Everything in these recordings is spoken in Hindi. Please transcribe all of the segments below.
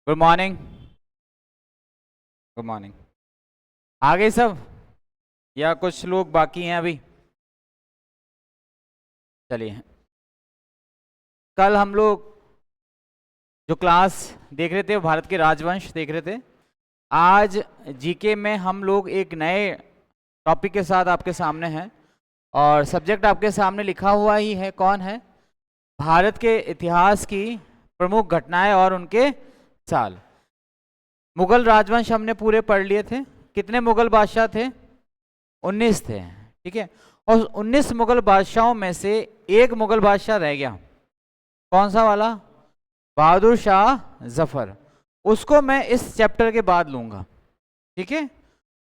Good morning. Good morning. आ गए सब या कुछ लोग बाकी हैं अभी? चलिए, कल हम लोग जो क्लास देख रहे थे वो भारत के राजवंश देख रहे थे। आज जीके में हम लोग एक नए टॉपिक के साथ आपके सामने हैं और सब्जेक्ट आपके सामने लिखा हुआ ही है। कौन है? भारत के इतिहास की प्रमुख घटनाएं और उनके साल। मुगल राजवंश हमने पूरे पढ़ लिए थे। कितने मुगल बादशाह थे? 19 थे। ठीक है, और 19 मुगल बादशाहों में से एक मुगल बादशाह रह गया। कौन सा वाला? बहादुर शाह जफर। उसको मैं इस चैप्टर के बाद लूंगा। ठीक है,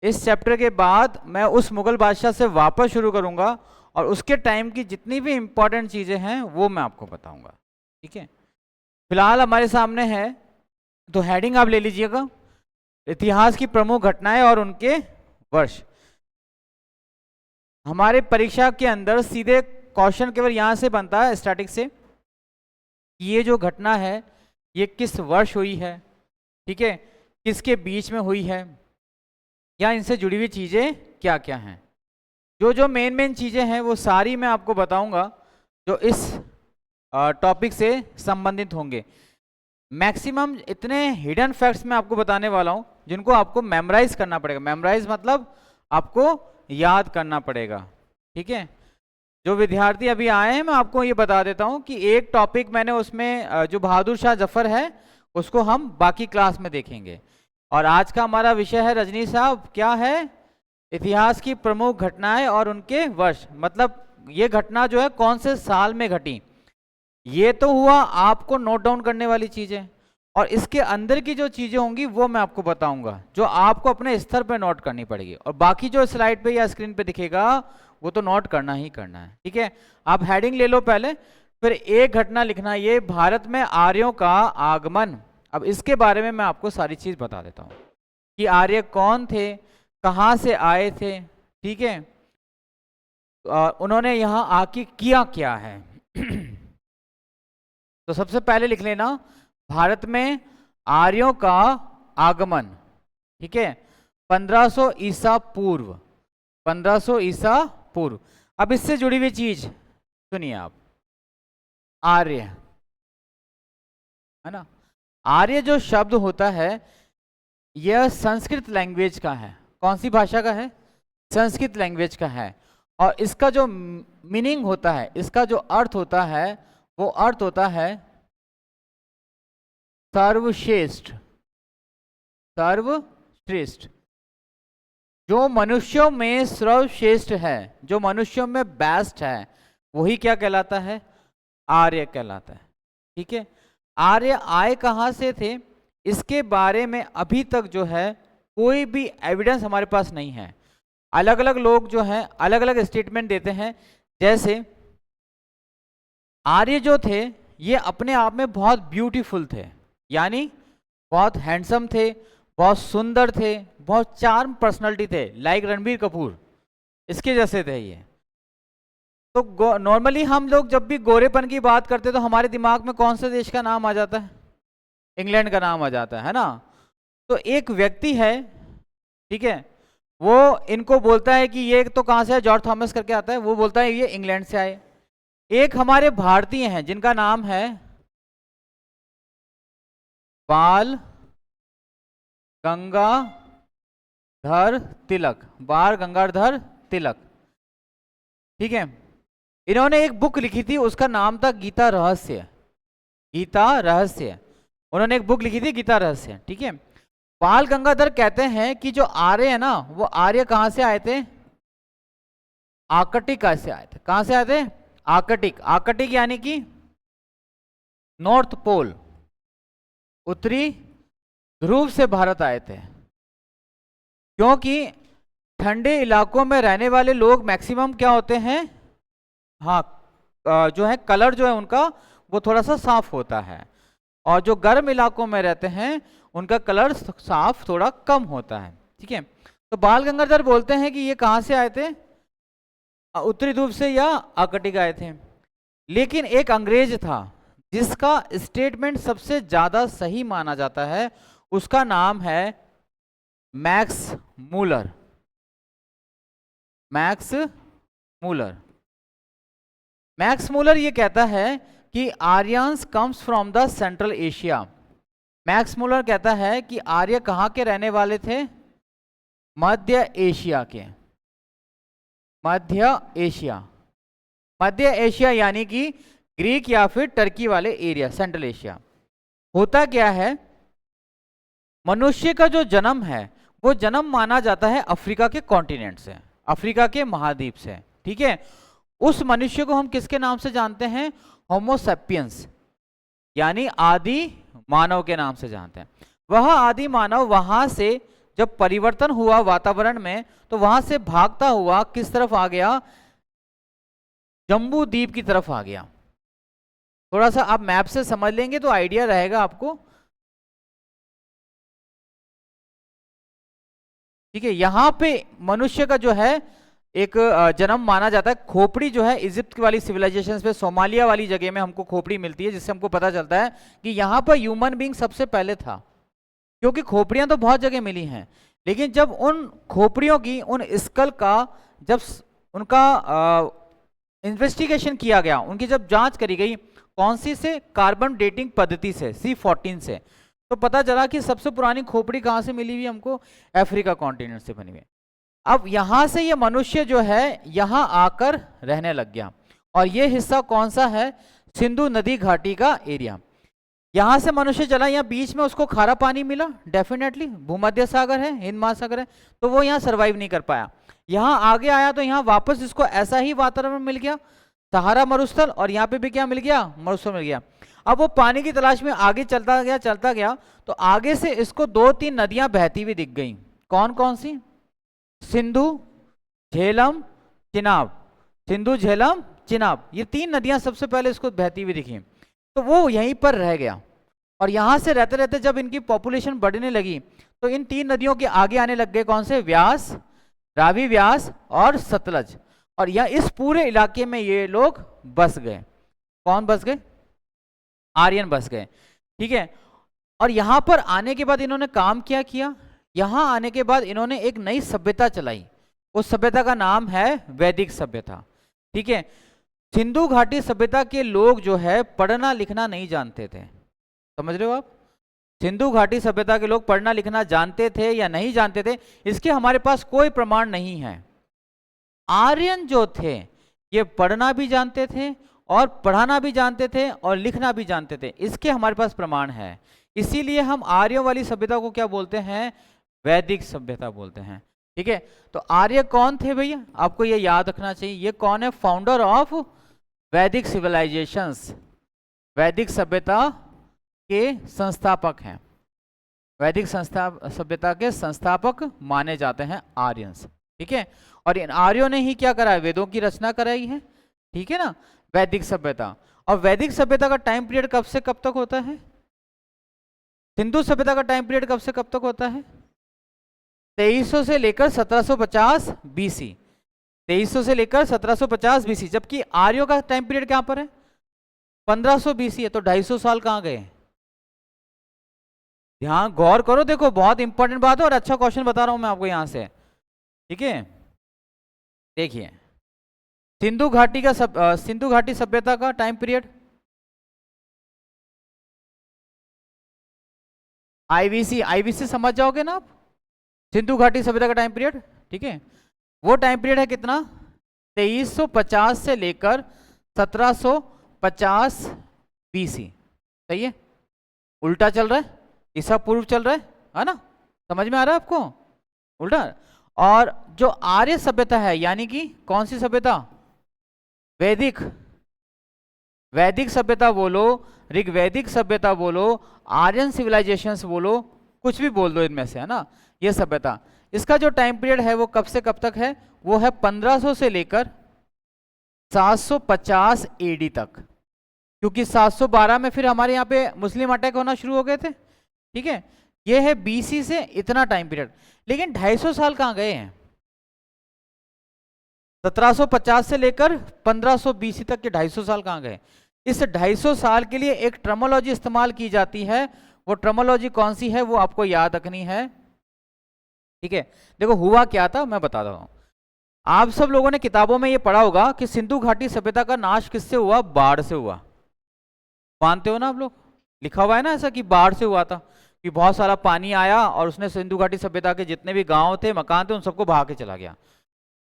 इस चैप्टर के बाद मैं उस मुगल बादशाह से वापस शुरू करूंगा और उसके टाइम की जितनी भी इंपॉर्टेंट चीजें हैं वो मैं आपको बताऊंगा। ठीक है, फिलहाल हमारे सामने है, तो हेडिंग आप ले लीजिएगा, इतिहास की प्रमुख घटनाएं और उनके वर्ष। हमारे परीक्षा के अंदर सीधे क्वेश्चन केवल यहां से बनता है स्टैटिक से, ये जो घटना है ये किस वर्ष हुई है, ठीक है, किसके बीच में हुई है, या इनसे जुड़ी हुई चीजें क्या क्या हैं। जो जो मेन चीजें हैं वो सारी मैं आपको बताऊंगा जो इस टॉपिक से संबंधित होंगे। मैक्सिमम इतने हिडन फैक्ट्स मैं आपको बताने वाला हूं जिनको आपको मेमोराइज करना पड़ेगा। मेमोराइज मतलब आपको याद करना पड़ेगा। ठीक है, जो विद्यार्थी अभी आए हैं मैं आपको ये बता देता हूं कि एक टॉपिक मैंने उसमें जो बहादुर शाह जफर है उसको हम बाकी क्लास में देखेंगे। और आज का हमारा विषय है रजनी साहब, क्या है? इतिहास की प्रमुख घटनाएं और उनके वर्ष। मतलब ये घटना जो है कौन से साल में घटी, ये तो हुआ आपको नोट डाउन करने वाली चीजें, और इसके अंदर की जो चीजें होंगी वो मैं आपको बताऊंगा जो आपको अपने स्तर पे नोट करनी पड़ेगी। और बाकी जो स्लाइड पे या स्क्रीन पे दिखेगा वो तो नोट करना ही करना है। ठीक है, आप हेडिंग ले लो पहले, फिर एक घटना लिखना, ये भारत में आर्यों का आगमन। अब इसके बारे में मैं आपको सारी चीज बता देता हूँ कि आर्य कौन थे, कहाँ से आए थे, ठीक है, उन्होंने यहाँ आके किया क्या है। तो सबसे पहले लिख लेना, भारत में आर्यों का आगमन। ठीक है, 1500 ईसा पूर्व। 1500 ईसा पूर्व। अब इससे जुड़ी हुई चीज सुनिए आप, आर्य है ना। आर्य जो शब्द होता है यह संस्कृत लैंग्वेज का है। कौन सी भाषा का है? संस्कृत लैंग्वेज का है। और इसका जो मीनिंग होता है, इसका जो अर्थ होता है वो अर्थ होता है सर्वश्रेष्ठ। सर्वश्रेष्ठ, जो मनुष्यों में सर्वश्रेष्ठ है, जो मनुष्यों में बेस्ट है, वही क्या कहलाता है? आर्य कहलाता है। ठीक है, आर्य आए कहां से थे इसके बारे में अभी तक जो है कोई भी एविडेंस हमारे पास नहीं है। अलग अलग लोग जो हैं अलग अलग स्टेटमेंट देते हैं। जैसे आर्य जो थे ये अपने आप में बहुत ब्यूटीफुल थे, यानी बहुत हैंडसम थे, बहुत सुंदर थे, बहुत चार्म पर्सनालिटी थे, लाइक रणबीर कपूर, इसके जैसे थे ये। तो नॉर्मली हम लोग जब भी गोरेपन की बात करते तो हमारे दिमाग में कौन से देश का नाम आ जाता है? इंग्लैंड का नाम आ जाता है ना। तो एक व्यक्ति है, ठीक है, वो इनको बोलता है कि ये तो कहां से है, जॉर्ज थॉमस करके आता है, वो बोलता है ये इंग्लैंड से आए। एक हमारे भारतीय हैं जिनका नाम है बाल गंगाधर तिलक। बाल गंगाधर तिलक, ठीक है, इन्होंने एक बुक लिखी थी, उसका नाम था गीता रहस्य। गीता रहस्य, उन्होंने एक बुक लिखी थी गीता रहस्य। ठीक है, बाल गंगाधर कहते हैं कि जो आर्य है ना वो आर्य कहां से आए थे? आर्कटिका से आए थे। कहां से आए थे? आर्कटिक। आर्कटिक यानी कि नॉर्थ पोल, उत्तरी ध्रुव से भारत आए थे। क्योंकि ठंडे इलाकों में रहने वाले लोग मैक्सिमम क्या होते हैं, हाँ, जो है कलर जो है उनका वो थोड़ा सा साफ होता है, और जो गर्म इलाकों में रहते हैं उनका कलर साफ थोड़ा कम होता है। ठीक है, तो बाल गंगाधर बोलते हैं कि ये कहां से आए थे? उत्तरी ध्रुव से या आर्कटिक आए थे। लेकिन एक अंग्रेज था जिसका स्टेटमेंट सबसे ज्यादा सही माना जाता है उसका नाम है Max Muller. Max Muller. Max Muller ये कहता है कि Aryans comes from the central Asia. Max Muller कहता है कि आर्य कहाँ के रहने वाले थे? मध्य एशिया के। मध्य एशिया। मध्य एशिया यानी कि ग्रीक या फिर टर्की वाले एरिया, सेंट्रल एशिया। होता क्या है, मनुष्य का जो जन्म है वो जन्म माना जाता है अफ्रीका के कॉन्टिनेंट से, अफ्रीका के महाद्वीप से, ठीक है। उस मनुष्य को हम किसके नाम से जानते हैं? होमो सैपियंस, यानी आदि मानव के नाम से जानते हैं। वह आदि मानव वहां से जब परिवर्तन हुआ वातावरण में, तो वहां से भागता हुआ किस तरफ आ गया? जम्बू द्वीप की तरफ आ गया। थोड़ा सा आप मैप से समझ लेंगे तो आइडिया रहेगा आपको, ठीक है। यहां पे मनुष्य का जो है एक जन्म माना जाता है। खोपड़ी जो है इजिप्ट वाली सिविलाइजेशन पे, सोमालिया वाली जगह में हमको खोपड़ी मिलती है, जिससे हमको पता चलता है कि यहाँ पर ह्यूमन बीइंग सबसे पहले था। क्योंकि खोपड़ियां तो बहुत जगह मिली हैं, लेकिन जब उन खोपड़ियों की, उन स्कल का जब उनका इन्वेस्टिगेशन किया गया, उनकी जब जांच करी गई, कौन सी से? कार्बन डेटिंग पद्धति से, C14 से, तो पता चला कि सबसे पुरानी खोपड़ी कहाँ से मिली हुई हमको? अफ्रीका कॉन्टिनेंट से बनी हुई। अब यहां से ये मनुष्य जो है यहां आकर रहने लग गया। और ये हिस्सा कौन सा है? सिंधु नदी घाटी का एरिया। यहां से मनुष्य चला, यहाँ बीच में उसको खारा पानी मिला, डेफिनेटली भूमध्य सागर है, हिंद महासागर है, तो वो यहाँ सरवाइव नहीं कर पाया। यहाँ आगे आया तो यहाँ वापस इसको ऐसा ही वातावरण मिल गया, सहारा मरुस्थल, और यहाँ पे भी क्या मिल गया? मरुस्थल मिल गया। अब वो पानी की तलाश में आगे चलता गया, तो आगे से इसको 2-3 नदियां बहती हुई दिख गई। कौन कौन सी? सिंधु, झेलम, चिनाब। सिंधु, झेलम, चिनाब, ये 3 नदियां सबसे पहले इसको बहती हुई दिखी। तो वो यहीं पर रह गया, और यहां से रहते रहते जब इनकी पॉपुलेशन बढ़ने लगी, तो इन 3 नदियों के आगे आने लग गए कौन से? व्यास, रावी व्यास और सतलज। और यह इस पूरे इलाके में ये लोग बस गए। कौन बस गए? आर्यन बस गए, ठीक है। और यहां पर आने के बाद इन्होंने काम क्या किया? यहां आने के बाद इन्होंने एक नई सभ्यता चलाई। उस सभ्यता का नाम है वैदिक सभ्यता, ठीक है। सिंधु घाटी सभ्यता के लोग जो है पढ़ना लिखना नहीं जानते थे, समझ रहे हो आप? सिंधु घाटी सभ्यता के लोग पढ़ना लिखना जानते थे या नहीं जानते थे, इसके हमारे पास कोई प्रमाण नहीं है। आर्यन जो थे ये पढ़ना भी जानते थे और पढ़ाना भी जानते थे और लिखना भी जानते थे, इसके हमारे पास प्रमाण है। इसीलिए हम आर्यों वाली सभ्यता को क्या बोलते हैं? वैदिक सभ्यता बोलते हैं, ठीक है। तो आर्य कौन थे भैया? आपको ये याद रखना चाहिए। ये कौन है? फाउंडर ऑफ वैदिक सिविलाइजेशंस, वैदिक सभ्यता के संस्थापक हैं। वैदिक सभ्यता के संस्थापक माने जाते हैं आर्यंस, ठीक है। और इन आर्यों ने ही क्या करा? वेदों की रचना कराई है, ठीक है ना, वैदिक सभ्यता। और वैदिक सभ्यता का टाइम पीरियड कब से कब तक होता है? सिंधु सभ्यता का टाइम पीरियड कब से कब तक होता है? 2300 से लेकर 1750 BC। 2300 से लेकर 1750 BC, जबकि आर्यों का टाइम पीरियड कहां पर है? 1500 BC है। तो 250 साल कहां गए? ध्यान गौर करो, देखो बहुत इंपॉर्टेंट बात है और अच्छा क्वेश्चन बता रहा हूं मैं आपको यहां से, ठीक है। देखिए सिंधु घाटी सभ्यता का टाइम पीरियड, आईवीसी समझ जाओगे ना आप, सिंधु घाटी सभ्यता का टाइम पीरियड, ठीक है। वो टाइम पीरियड है कितना? 2350 से लेकर 1750 BC, सही है। उल्टा चल रहा है, ईसा पूर्व चल रहा है ना, समझ में आ रहा है आपको? उल्टा। और जो आर्य सभ्यता है, यानी कि कौन सी सभ्यता? वैदिक सभ्यता बोलो, ऋग्वैदिक सभ्यता बोलो, आर्यन सिविलाइजेशंस बोलो, कुछ भी बोल दो इनमें से, है ना। ये सभ्यता, इसका जो टाइम पीरियड है वो कब से कब तक है? वो है 1500 से लेकर 750 AD तक, क्योंकि 712 में फिर हमारे यहाँ पे मुस्लिम अटैक होना शुरू हो गए थे, ठीक है। ये है BC से इतना टाइम पीरियड। लेकिन 250 साल कहाँ गए हैं? 1750 से लेकर 1500 BC तक के 250 साल कहाँ गए? इस 250 साल के लिए एक टर्मोलॉजी इस्तेमाल की जाती है, वो टर्मोलॉजी कौन सी है वो आपको याद रखनी है। ठीक है, देखो हुआ क्या था मैं बताता हूं। आप सब लोगों ने किताबों में ये पढ़ा होगा कि सिंधु घाटी सभ्यता का नाश किससे हुआ? बाढ़ से हुआ। मानते हो ना आप लोग? लिखा हुआ है ना ऐसा कि बाढ़ से हुआ था, कि बहुत सारा पानी आया और उसने सिंधु घाटी सभ्यता के जितने भी गांव थे, मकान थे, उन सबको बहा के चला गया।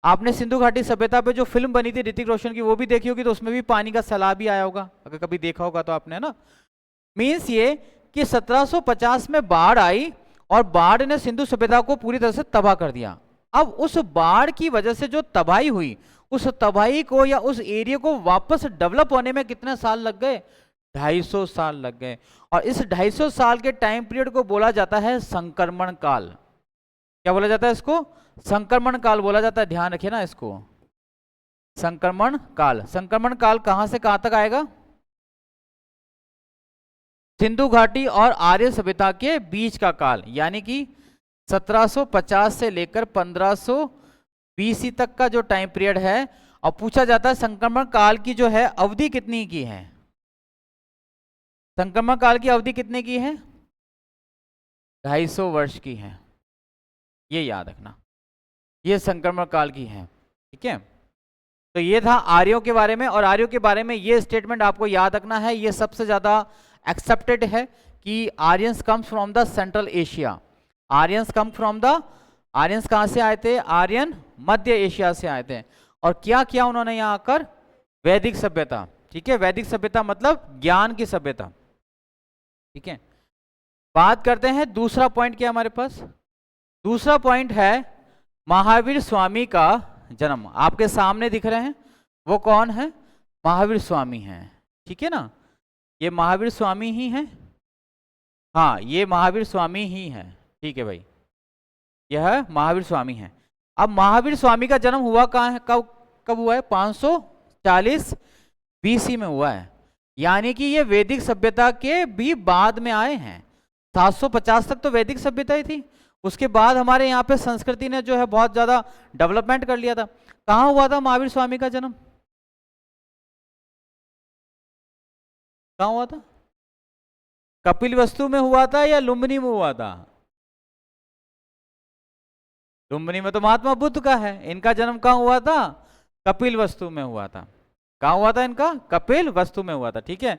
आपने सिंधु घाटी सभ्यता पे जो फिल्म बनी थी ऋतिक रोशन की, वो भी देखी होगी, तो उसमें भी पानी का सैलाब भी आया होगा, अगर कभी देखा होगा तो आपने ना। मीन्स ये कि 1750 में बाढ़ आई और बाढ़ ने सिंधु सभ्यता को पूरी तरह से तबाह कर दिया। अब उस बाढ़ की वजह से जो तबाही हुई, उस तबाही को या उस एरिया को वापस डेवलप होने में कितने साल लग गए? 250 साल लग गए। और इस 250 साल के टाइम पीरियड को बोला जाता है संक्रमण काल। क्या बोला जाता है इसको? संक्रमण काल बोला जाता है। ध्यान रखिए ना इसको, संक्रमण काल। संक्रमण काल कहां से कहां तक आएगा? सिंधु घाटी और आर्य सभ्यता के बीच का काल, यानी कि 1750 से लेकर 1500 BC तक का जो टाइम पीरियड है। और पूछा जाता है संक्रमण काल की जो है अवधि कितनी की है? संक्रमण काल की अवधि कितने की है? 250 वर्ष की है, ये याद रखना, ये संक्रमण काल की है। ठीक है, तो ये था आर्यों के बारे में। और आर्यों के बारे में ये स्टेटमेंट आपको याद रखना है, ये सबसे ज्यादा एक्सेप्टेड है कि Aryans comes from the central Asia. Aryans come from the, Aryans कहां से आए थे? आर्यन मध्य एशिया से आए थे। और क्या किया उन्होंने यहाँ आकर? वैदिक सभ्यता। ठीक है, वैदिक सभ्यता मतलब ज्ञान की सभ्यता। ठीक है, बात करते हैं दूसरा पॉइंट क्या हमारे पास। दूसरा पॉइंट है महावीर स्वामी का जन्म। आपके सामने दिख रहे हैं वो कौन है? महावीर स्वामी हैं। ठीक है ना, ये महावीर स्वामी ही हैं। हाँ, ये महावीर स्वामी ही हैं। ठीक है भाई, यह महावीर स्वामी हैं। अब महावीर स्वामी का जन्म हुआ कहाँ है? कब कब हुआ है? 540 BC में हुआ है, यानी कि ये वैदिक सभ्यता के भी बाद में आए हैं। 750 तक तो वैदिक सभ्यता ही थी, उसके बाद हमारे यहाँ पे संस्कृति ने जो है बहुत ज्यादा डेवलपमेंट कर लिया था। कहाँ हुआ था महावीर स्वामी का जन्म? कहाँ हुआ था? कपिलवस्तु में हुआ था या लुम्बिनी में हुआ था? लुम्बिनी में तो महात्मा बुद्ध का है, इनका जन्म कहाँ हुआ था? कपिलवस्तु में हुआ था। कहाँ हुआ था इनका? कपिलवस्तु में हुआ था। ठीक है,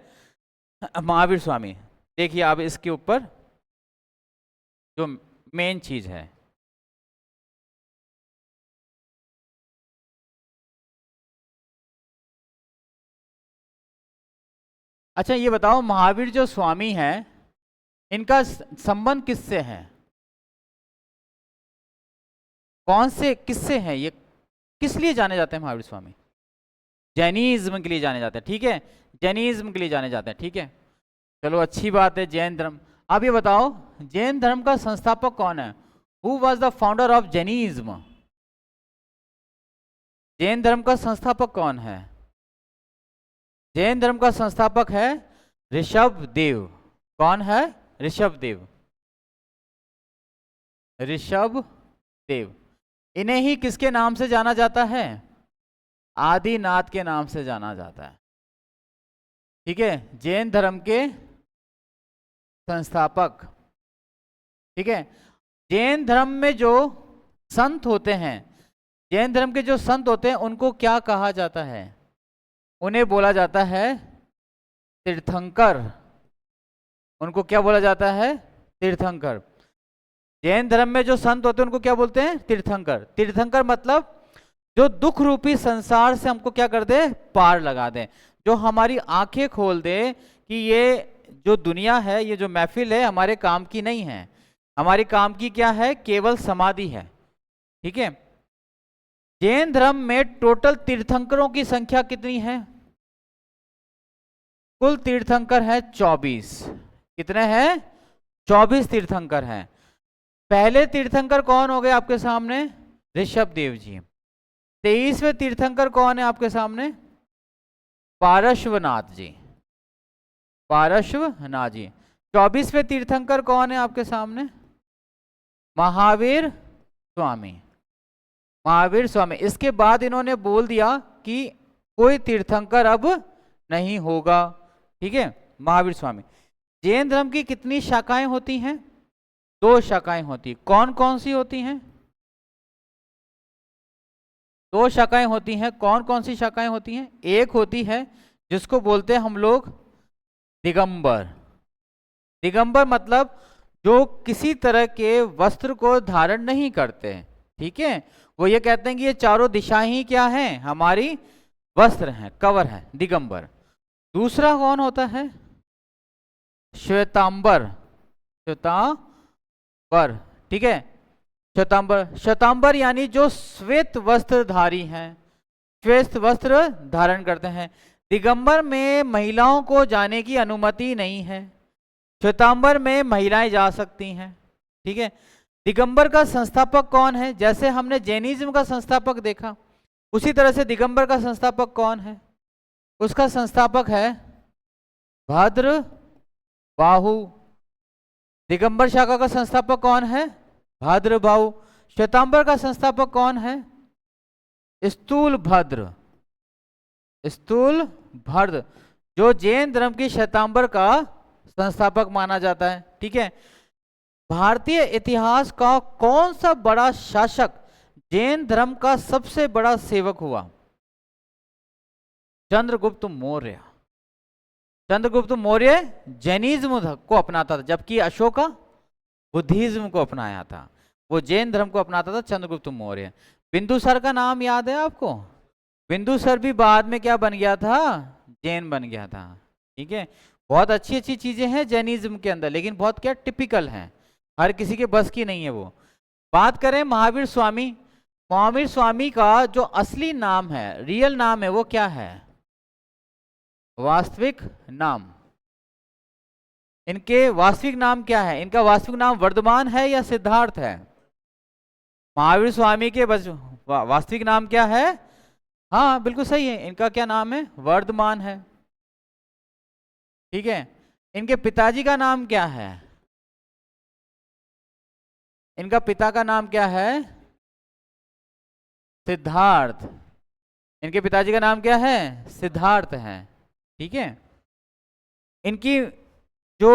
महावीर स्वामी। देखिए अब इसके ऊपर जो मेन चीज है, अच्छा ये बताओ महावीर जो स्वामी हैं इनका संबंध किससे है? कौन से किससे है? ये किस लिए जाने जाते हैं महावीर स्वामी? जैनिज्म के लिए जाने जाते हैं। ठीक है, जैनिज्म के लिए जाने जाते हैं। ठीक है, चलो अच्छी बात है, जैन धर्म। अब ये बताओ जैन धर्म का संस्थापक कौन है? Who was the founder of Jainism? Jain धर्म का संस्थापक कौन है? जैन धर्म का संस्थापक है ऋषभदेव। कौन है? ऋषभदेव। ऋषभदेव। इन्हें ही किसके नाम से जाना जाता है? आदिनाथ के नाम से जाना जाता है। ठीक है, जैन धर्म के संस्थापक। ठीक है, जैन धर्म में जो संत होते हैं, जैन धर्म के जो संत होते हैं उनको क्या कहा जाता है? उन्हें बोला जाता है तीर्थंकर। उनको क्या बोला जाता है? तीर्थंकर। जैन धर्म में जो संत होते हैं उनको क्या बोलते हैं? तीर्थंकर। तीर्थंकर मतलब जो दुख रूपी संसार से हमको क्या कर दे? पार लगा दे, जो हमारी आंखें खोल दे कि ये जो दुनिया है, ये जो महफिल है हमारे काम की नहीं है, हमारी काम की क्या है? केवल समाधि है। ठीक है, जैन धर्म में टोटल तीर्थंकरों की संख्या कितनी है? कुल तीर्थंकर है 24। कितने हैं? 24 तीर्थंकर हैं। पहले तीर्थंकर कौन हो गए आपके सामने? ऋषभदेव जी। 23वें तीर्थंकर कौन है आपके सामने? पारश्वनाथ जी। पारश्वनाथ जी। 24वें तीर्थंकर कौन है आपके सामने? महावीर स्वामी। महावीर स्वामी। इसके बाद इन्होंने बोल दिया कि कोई तीर्थंकर अब नहीं होगा। ठीक है, महावीर स्वामी। जैन धर्म की कितनी शाखाएं होती हैं? 2 शाखाएं होती। कौन कौन सी होती हैं? 2 शाखाएं होती हैं। कौन कौन सी शाखाएं होती हैं? एक होती है जिसको बोलते हैं हम लोग दिगंबर। दिगंबर मतलब जो किसी तरह के वस्त्र को धारण नहीं करते। ठीक है, वो ये कहते हैं कि ये चारों दिशाएं ही क्या हैं? हमारी वस्त्र हैं, कवर है, दिगंबर। दूसरा कौन होता है? श्वेतांबर। श्वेतांबर, ठीक है, श्वेतांबर। श्वेतांबर यानी जो श्वेत वस्त्रधारी हैं, श्वेत वस्त्र धारण करते हैं। दिगंबर में महिलाओं को जाने की अनुमति नहीं है, श्वेतांबर में महिलाएं जा सकती हैं। ठीक है, दिगंबर का संस्थापक कौन है? जैसे हमने जैनिज्म का संस्थापक देखा, उसी तरह से दिगंबर का संस्थापक कौन है? उसका संस्थापक है भाद्रबाहु। दिगंबर शाखा का संस्थापक कौन है? भाद्रबाहु। श्वेतांबर का संस्थापक कौन है? स्थूलभद्र। स्थूलभद्र जो जैन धर्म की श्वेतांबर का संस्थापक माना जाता है। ठीक है, भारतीय इतिहास का कौन सा बड़ा शासक जैन धर्म का सबसे बड़ा सेवक हुआ? चंद्रगुप्त मौर्य। चंद्रगुप्त मौर्य जैनिज्म को अपनाता था, जबकि अशोका बुद्धिज्म को अपनाया था। वो जैन धर्म को अपनाता था चंद्रगुप्त मौर्य। बिंदुसार का नाम याद है आपको? बिंदुसार भी बाद में क्या बन गया था? जैन बन गया था। ठीक है, बहुत अच्छी अच्छी चीजें हैं जैनिज्म के अंदर, लेकिन बहुत क्या टिपिकल हैं, हर किसी के बस की नहीं है वो। बात करें महावीर स्वामी। महावीर स्वामी का जो असली नाम है, रियल नाम है, वो क्या है? वास्तविक नाम। इनके वास्तविक नाम क्या है? इनका वास्तविक नाम वर्धमान है या सिद्धार्थ है? महावीर स्वामी के वास्तविक नाम क्या है? हाँ बिल्कुल सही है, इनका क्या नाम है? वर्धमान है। ठीक है, इनके पिताजी का नाम क्या है? इनका पिता का नाम क्या है? सिद्धार्थ। इनके पिताजी का नाम क्या है? सिद्धार्थ है। ठीक है, इनकी जो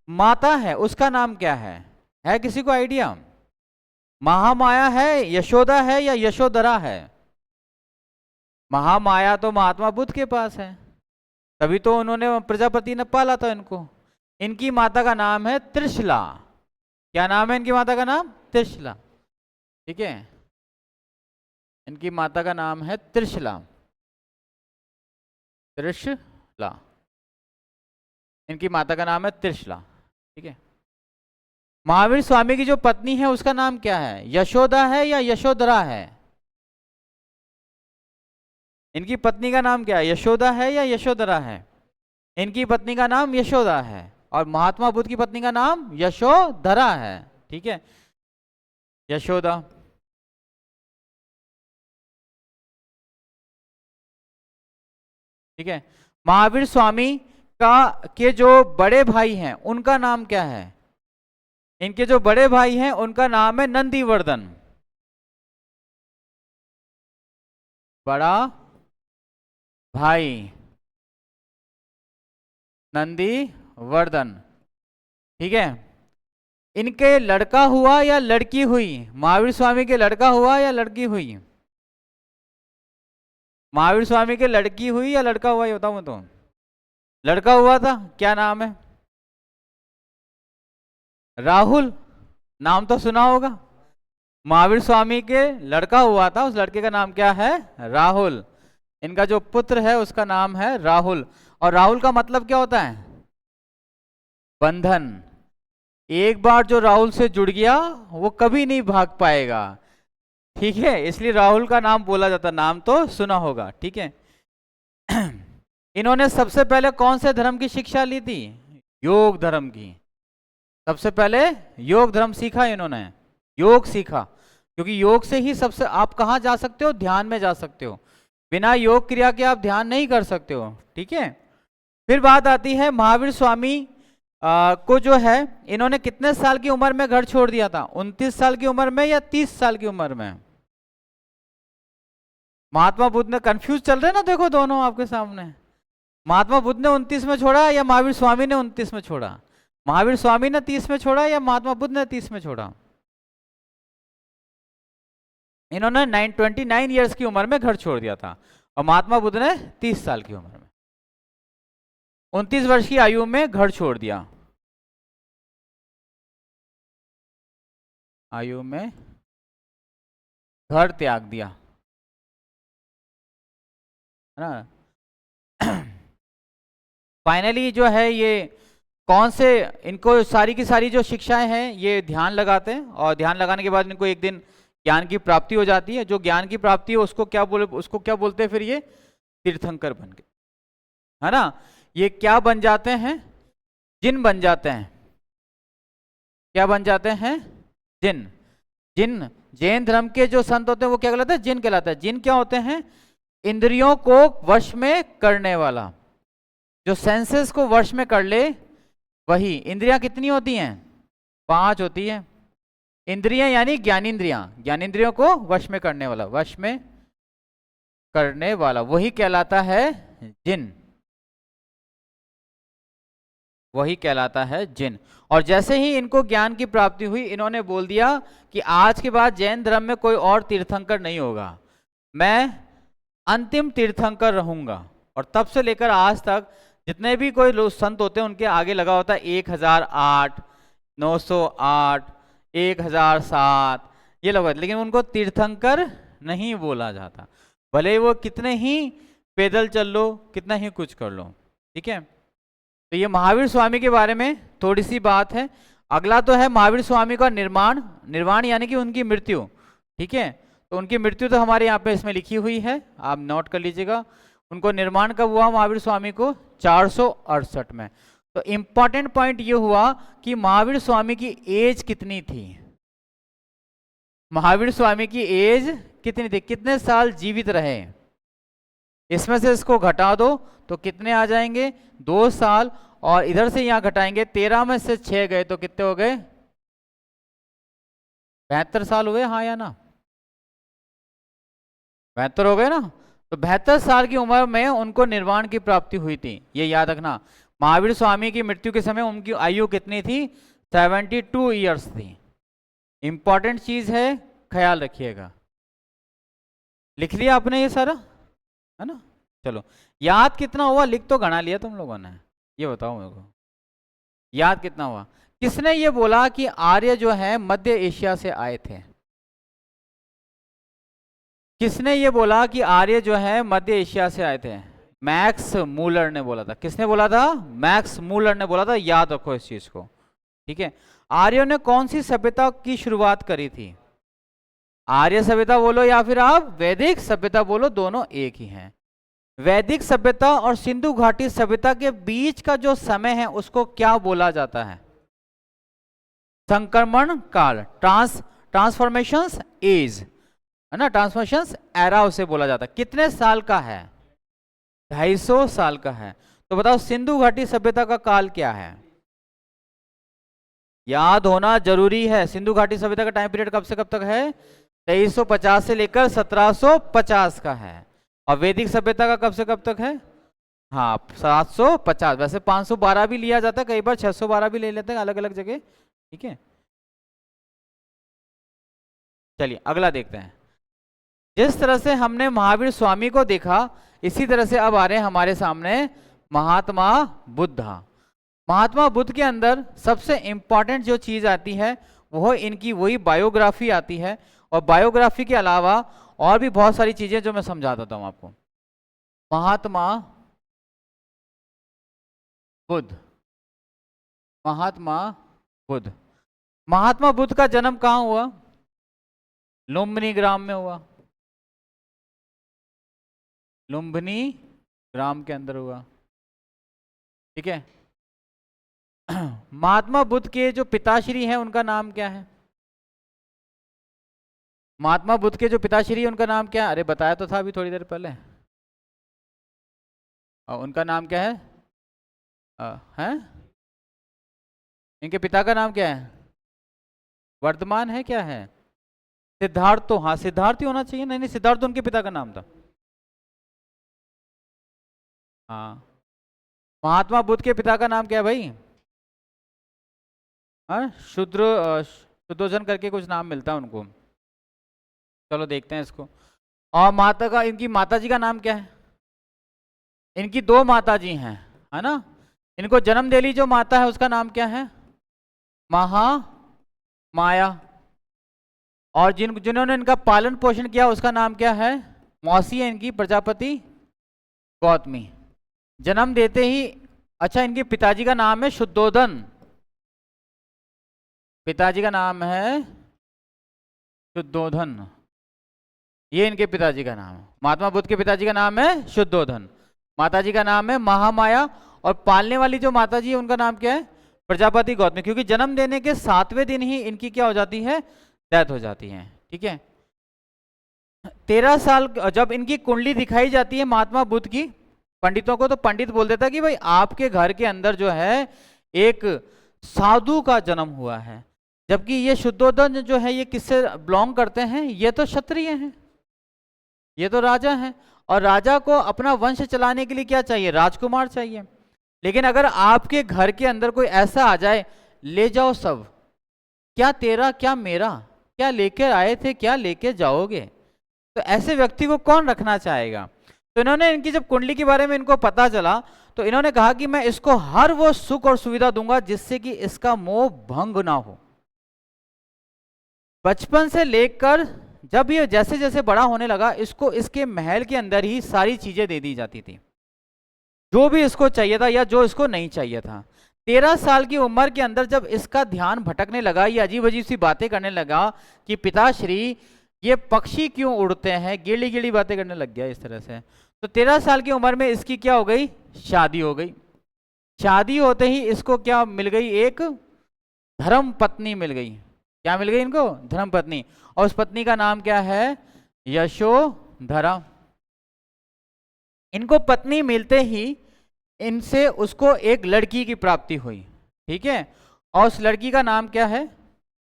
माता है उसका नाम क्या है किसी को आइडिया? महामाया है, यशोदा है या यशोधरा है? महामाया तो महात्मा बुद्ध के पास है, तभी तो उन्होंने प्रजापति ने पाला था इनको। इनकी माता का नाम है त्रिशला। क्या नाम है इनकी माता का नाम? त्रिशला। ठीक है, इनकी माता का नाम है त्रिशला। त्रिशला, इनकी माता का नाम है त्रिशला। ठीक है, महावीर स्वामी की जो पत्नी है उसका नाम क्या है? यशोदा है या यशोधरा है? इनकी पत्नी का नाम क्या है? यशोदा है या यशोधरा है? इनकी पत्नी का नाम यशोदा है, और महात्मा बुद्ध की पत्नी का नाम यशोधरा है। ठीक है, यशोदा। ठीक है, महावीर स्वामी के जो बड़े भाई हैं उनका नाम क्या है? इनके जो बड़े भाई हैं उनका नाम है नंदीवर्धन। बड़ा भाई नंदीवर्धन। ठीक है, इनके लड़का हुआ या लड़की हुई? महावीर स्वामी के लड़का हुआ या लड़की हुई? महावीर स्वामी के लड़की हुई या लड़का हुआ, ये बताऊं तो? लड़का हुआ था। क्या नाम है? राहुल। नाम तो सुना होगा। महावीर स्वामी के लड़का हुआ था, उस लड़के का नाम क्या है? राहुल। इनका जो पुत्र है उसका नाम है राहुल। और राहुल का मतलब क्या होता है? बंधन। एक बार जो राहुल से जुड़ गया वो कभी नहीं भाग पाएगा। ठीक है, इसलिए राहुल का नाम बोला जाता, नाम तो सुना होगा। ठीक है, इन्होंने सबसे पहले कौन से धर्म की शिक्षा ली थी? योग धर्म की। सबसे पहले योग धर्म सीखा इन्होंने, योग सीखा, क्योंकि योग से ही सबसे, आप कहाँ जा सकते हो? ध्यान में जा सकते हो। बिना योग क्रिया के आप ध्यान नहीं कर सकते हो। ठीक है, फिर बात आती है महावीर स्वामी को जो है, इन्होंने कितने साल की उम्र में घर छोड़ दिया था? 29 साल की उम्र में या 30 साल की उम्र में? महात्मा बुद्ध ने, कंफ्यूज चल रहे ना, देखो दोनों आपके सामने। महात्मा बुद्ध ने 29 में छोड़ा या महावीर स्वामी ने 29 में छोड़ा? महावीर स्वामी ने 30 में छोड़ा या महात्मा बुद्ध ने 30 में छोड़ा? इन्होंने 29 ईयर्स की उम्र में घर छोड़ दिया था और महात्मा बुद्ध ने 30 साल की उम्र में 29 वर्ष की आयु में घर छोड़ दिया, आयु में घर त्याग दिया, है ना। फाइनली जो है ये कौन से, इनको सारी की सारी जो शिक्षाएं हैं ये ध्यान लगाते हैं और ध्यान लगाने के बाद इनको एक दिन ज्ञान की प्राप्ति हो जाती है। जो ज्ञान की प्राप्ति है उसको क्या बोलते हैं फिर? ये तीर्थंकर बन गए, है ना। ये क्या बन जाते हैं? जिन बन जाते हैं। क्या बन जाते हैं? जिन। जिन जैन धर्म के जो संत होते हैं वो क्या कहलाते हैं? जिन कहलाते हैं। जिन क्या होते हैं? इंद्रियों को वश में करने वाला, जो सेंसेस को वश में कर ले वही। इंद्रियां कितनी होती हैं? 5 होती है। इंद्रियां यानी ज्ञानेंद्रियां, ज्ञानेंद्रियों को वश में करने वाला, वश में करने वाला वही कहलाता है जिन, वही कहलाता है जिन। और जैसे ही इनको ज्ञान की प्राप्ति हुई, इन्होंने बोल दिया कि आज के बाद जैन धर्म में कोई और तीर्थंकर नहीं होगा, मैं अंतिम तीर्थंकर रहूंगा। और तब से लेकर आज तक जितने भी कोई लोग संत होते हैं उनके आगे लगा होता है 1008, 908, 1007 ये लोग, लेकिन उनको तीर्थंकर नहीं बोला जाता, भले वो कितने ही पैदल चल लो, कितना ही कुछ कर लो। ठीक है, तो ये महावीर स्वामी के बारे में थोड़ी सी बात है। अगला तो है महावीर स्वामी का निर्माण। निर्वाण यानी कि उनकी मृत्यु। ठीक है, तो उनकी मृत्यु तो हमारे यहाँ पे इसमें लिखी हुई है, आप नोट कर लीजिएगा। उनको निर्माण कब हुआ महावीर स्वामी को? 468 में। तो इंपॉर्टेंट पॉइंट ये हुआ कि महावीर स्वामी की एज कितनी थी? महावीर स्वामी की एज कितनी थी? कितने साल जीवित रहे? इसमें से इसको घटा दो तो कितने आ जाएंगे? 2 साल। और इधर से यहां घटाएंगे, 13 में से 6 गए तो कितने हो गए? 72 साल हुए, हाँ या ना? 72 हो गए ना। तो 72 साल की उम्र में उनको निर्वाण की प्राप्ति हुई थी, ये याद रखना। महावीर स्वामी की मृत्यु के समय उनकी आयु कितनी थी? 72 ईयर्स थी। इंपॉर्टेंट चीज है, ख्याल रखिएगा। लिख लिया आपने ये सारा, है ना? चलो, याद कितना हुआ? लिख तो गणा लिया तुम लोगों ने, ये बताओ मेरे को, याद कितना हुआ? किसने ये बोला कि आर्य जो है मध्य एशिया से आए थे? किसने ये बोला कि आर्य जो है मध्य एशिया से आए थे? मैक्स मूलर ने बोला था। किसने बोला था? मैक्स मूलर ने बोला था, याद रखो इस चीज को। ठीक है, आर्यों ने कौन सी सभ्यता की शुरुआत करी थी? आर्य सभ्यता बोलो या फिर आप वैदिक सभ्यता बोलो, दोनों एक ही हैं। वैदिक सभ्यता और सिंधु घाटी सभ्यता के बीच का जो समय है उसको क्या बोला जाता है? संक्रमण काल, ट्रांसफॉर्मेशंस एज, है ना, ट्रांसफॉर्मेशंस एरा उसे बोला जाता है। कितने साल का है? 250 साल का है। तो बताओ सिंधु घाटी सभ्यता का काल क्या है? याद होना जरूरी है। सिंधु घाटी सभ्यता का टाइम पीरियड कब से कब तक है? 2350 से लेकर 1750 का है। और वैदिक सभ्यता का कब से कब तक है? हाँ, 750। वैसे 512 भी लिया जाता है, कई बार 612 भी ले लेते हैं अलग अलग जगह। ठीक है, चलिए अगला देखते हैं। जिस तरह से हमने महावीर स्वामी को देखा, इसी तरह से अब आ रहे हैं हमारे सामने महात्मा बुद्ध। महात्मा बुद्ध के अंदर सबसे इंपॉर्टेंट जो चीज आती है वो इनकी वही बायोग्राफी आती है। और बायोग्राफी के अलावा और भी बहुत सारी चीजें जो मैं समझा देता हूं आपको। महात्मा बुद्ध, महात्मा बुद्ध, महात्मा बुद्ध का जन्म कहाँ हुआ? लुम्बिनी ग्राम में हुआ। लुम्बिनी ग्राम के अंदर हुआ। ठीक है, महात्मा बुद्ध के जो पिताश्री हैं उनका नाम क्या है? महात्मा बुद्ध के जो पिताश्री है उनका नाम क्या है? अरे बताया तो था अभी थोड़ी देर पहले। और उनका नाम क्या है? हैं? इनके पिता का नाम क्या है? वर्धमान है, क्या है? सिद्धार्थ। तो हाँ, सिद्धार्थ ही होना चाहिए। नहीं नहीं, सिद्धार्थ उनके पिता का नाम था। हाँ, महात्मा बुद्ध के पिता का नाम क्या है भाई? हाँ, शुद्धोधन करके कुछ नाम मिलता है उनको। चलो देखते हैं इसको। और माता का, इनकी माता जी का नाम क्या है? इनकी दो माता जी हैं, है ना। इनको जन्म देली जो माता है उसका नाम क्या है? महामाया। और जिन्होंने इनका पालन पोषण किया उसका नाम क्या है? मौसी है इनकी, प्रजापति गौतमी। जन्म देते ही, अच्छा, इनके पिताजी का नाम है शुद्धोधन। पिताजी का नाम है शुद्धोधन, ये इनके पिताजी का नाम है। महात्मा बुद्ध के पिताजी का नाम है शुद्धोधन, माताजी का नाम है महामाया, और पालने वाली जो माताजी है उनका नाम क्या है? प्रजापति गौतमी। क्योंकि जन्म देने के 7वें दिन ही इनकी क्या हो जाती है? डेथ हो जाती है। ठीक है। 13 साल जब इनकी कुंडली दिखाई जाती है महात्मा बुद्ध की पंडितों को, तो पंडित बोल देता कि भाई आपके घर के अंदर जो है एक साधु का जन्म हुआ है। जबकि ये शुद्धोधन जो है ये किससे बिलोंग करते हैं? ये तो क्षत्रिय हैं, ये तो राजा हैं, और राजा को अपना वंश चलाने के लिए क्या चाहिए? राजकुमार चाहिए। लेकिन अगर आपके घर के अंदर कोई ऐसा आ जाए, ले जाओ सब, क्या तेरा क्या मेरा, क्या लेकर आए थे क्या लेके जाओगे, तो ऐसे व्यक्ति को कौन रखना चाहेगा? तो इन्होंने, इनकी जब कुंडली के बारे में इनको पता चला, तो इन्होंने कहा कि मैं इसको हर वो सुख और सुविधा दूंगा जिससे कि इसका मोह भंग ना हो। बचपन से लेकर जब ये जैसे जैसे बड़ा होने लगा, इसको इसके महल के अंदर ही सारी चीजें दे दी जाती थी, जो भी इसको चाहिए था या जो इसको नहीं चाहिए था। 13 साल की उम्र के अंदर जब इसका ध्यान भटकने लगा, ये अजीब अजीब सी बातें करने लगा कि पिताश्री ये पक्षी क्यों उड़ते हैं, गिली गिली बातें करने लग गया इस तरह से। तो 13 साल की उम्र में इसकी क्या हो गई? शादी हो गई। शादी होते ही इसको क्या मिल गई? एक धर्म पत्नी मिल गई। क्या मिल गई इनको? धर्म पत्नी। और उस पत्नी का नाम क्या है? यशोधरा। इनको पत्नी मिलते ही इनसे उसको एक लड़की की प्राप्ति हुई। ठीक है। और उस लड़की का नाम क्या है?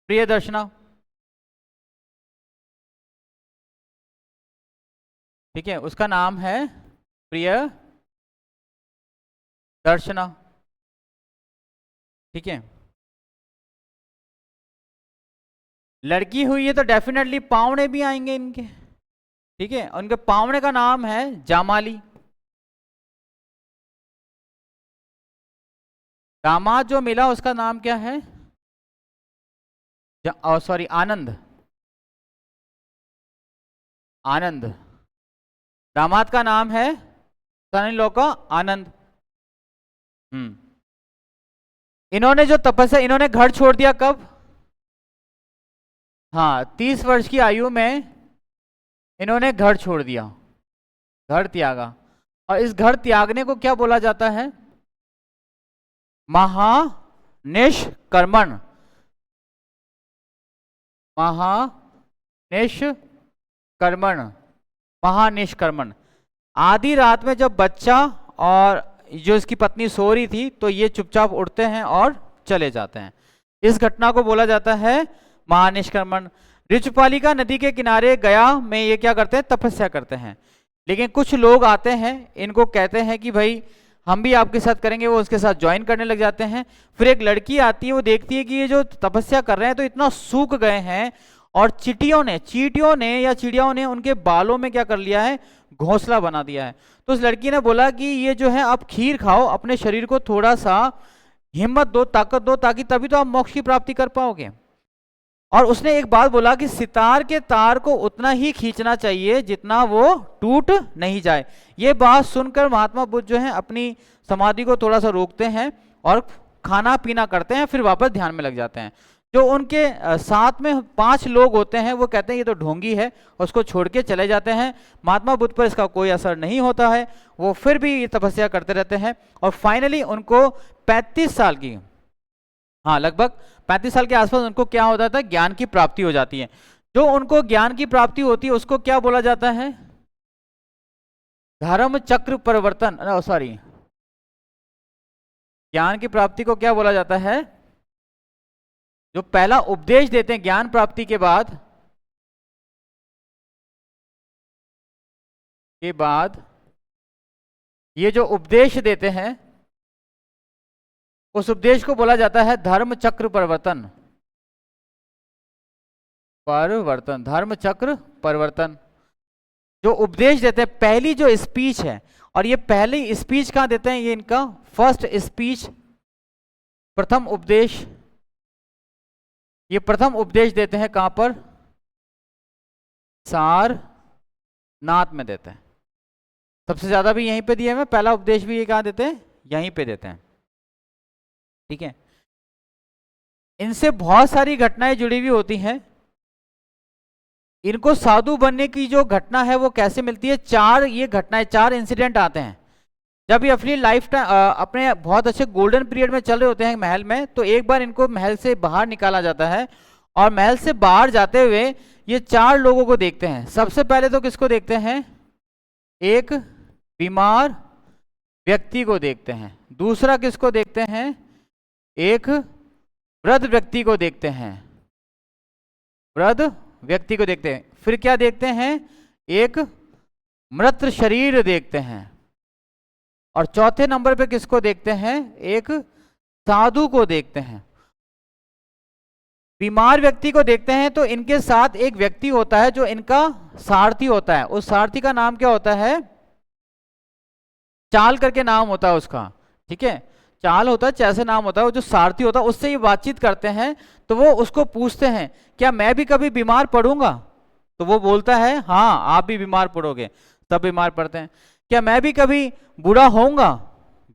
प्रियदर्शना। ठीक है, उसका नाम है प्रियदर्शना। ठीक है। लड़की हुई है तो डेफिनेटली पावड़े भी आएंगे इनके। ठीक है, उनके पावड़े का नाम है जामाली। दामाद जो मिला उसका नाम क्या है? सॉरी, आनंद। आनंद। दामाद का नाम है सन इन लॉ का आनंद। इन्होंने जो तपस्या, इन्होंने घर छोड़ दिया कब? हाँ, 30 वर्ष की आयु में इन्होंने घर छोड़ दिया, घर त्यागा। और इस घर त्यागने को क्या बोला जाता है? महानिष्कर्मण। महानिष्कर्मण। महानिष्कर्मण। आधी रात में जब बच्चा और जो इसकी पत्नी सो रही थी, तो ये चुपचाप उठते हैं और चले जाते हैं। इस घटना को बोला जाता है महानिष्कर्मण। ऋचुपालिका नदी के किनारे गया में ये क्या करते हैं? तपस्या करते हैं। लेकिन कुछ लोग आते हैं, इनको कहते हैं कि भाई हम भी आपके साथ करेंगे, वो उसके साथ ज्वाइन करने लग जाते हैं। फिर एक लड़की आती है, वो देखती है कि ये जो तपस्या कर रहे हैं तो इतना सूख गए हैं, और चींटियों ने चिड़ियों ने उनके बालों में क्या कर लिया है? घोंसला बना दिया है। तो उस लड़की ने बोला कि ये जो है आप खीर खाओ, अपने शरीर को थोड़ा सा हिम्मत दो, ताकत दो, ताकि तभी तो आप मोक्ष की प्राप्ति कर पाओगे। और उसने एक बात बोला कि सितार के तार को उतना ही खींचना चाहिए जितना वो टूट नहीं जाए। ये बात सुनकर महात्मा बुद्ध जो है अपनी समाधि को थोड़ा सा रोकते हैं और खाना पीना करते हैं, फिर वापस ध्यान में लग जाते हैं। जो उनके साथ में 5 लोग होते हैं, वो कहते हैं ये तो ढोंगी है, उसको छोड़ के चले जाते हैं। महात्मा बुद्ध पर इसका कोई असर नहीं होता है, वो फिर भी ये तपस्या करते रहते हैं। और फाइनली उनको 35 साल की, हाँ लगभग 35 साल के आसपास उनको क्या होता था? ज्ञान की प्राप्ति हो जाती है। जो उनको ज्ञान की प्राप्ति होती है उसको क्या बोला जाता है? धर्म चक्र परिवर्तन, सॉरी, ज्ञान की प्राप्ति को क्या बोला जाता है? जो पहला उपदेश देते हैं ज्ञान प्राप्ति के बाद, ये जो उपदेश देते हैं उस उपदेश को बोला जाता है धर्म चक्र परिवर्तन। परिवर्तन, धर्म चक्र परिवर्तन। जो उपदेश देते हैं, पहली जो स्पीच है, और ये पहली स्पीच कहाँ देते हैं, ये इनका फर्स्ट स्पीच, प्रथम उपदेश, ये प्रथम उपदेश देते हैं कहां पर, सारनाथ में देते हैं। सबसे ज्यादा भी यहीं पे दिए हुए, पहला उपदेश भी ये कहां देते हैं, यहीं पे देते हैं। ठीक है, इनसे बहुत सारी घटनाएं जुड़ी हुई होती हैं। इनको साधु बनने की जो घटना है वो कैसे मिलती है, चार ये घटनाएं, चार इंसिडेंट आते हैं। जब ये अपनी लाइफ टाइम अपने बहुत अच्छे गोल्डन पीरियड में चल रहे होते हैं महल में, तो एक बार इनको महल से बाहर निकाला जाता है, और महल से बाहर जाते हुए ये चार लोगों को देखते हैं। सबसे पहले तो किसको देखते हैं, एक बीमार व्यक्ति को देखते हैं। दूसरा किसको देखते हैं, एक वृद्ध व्यक्ति को देखते हैं, वृद्ध व्यक्ति को देखते हैं। फिर क्या देखते हैं, एक मृत शरीर देखते हैं। और चौथे नंबर पे किसको देखते हैं, एक साधु को देखते हैं। बीमार व्यक्ति को देखते हैं तो इनके साथ एक व्यक्ति होता है जो इनका सारथी होता है। उस सारथी का नाम क्या होता है, चाल करके नाम होता है उसका। ठीक है, चाल होता है, जैसे नाम होता है, वो जो सारथी होता है उससे ये बातचीत करते हैं। तो वो उसको पूछते हैं क्या मैं भी कभी बीमार पड़ूंगा, तो वो बोलता है हाँ आप भी बीमार पड़ोगे, सब बीमार पड़ते हैं। क्या मैं भी कभी बूढ़ा होऊंगा,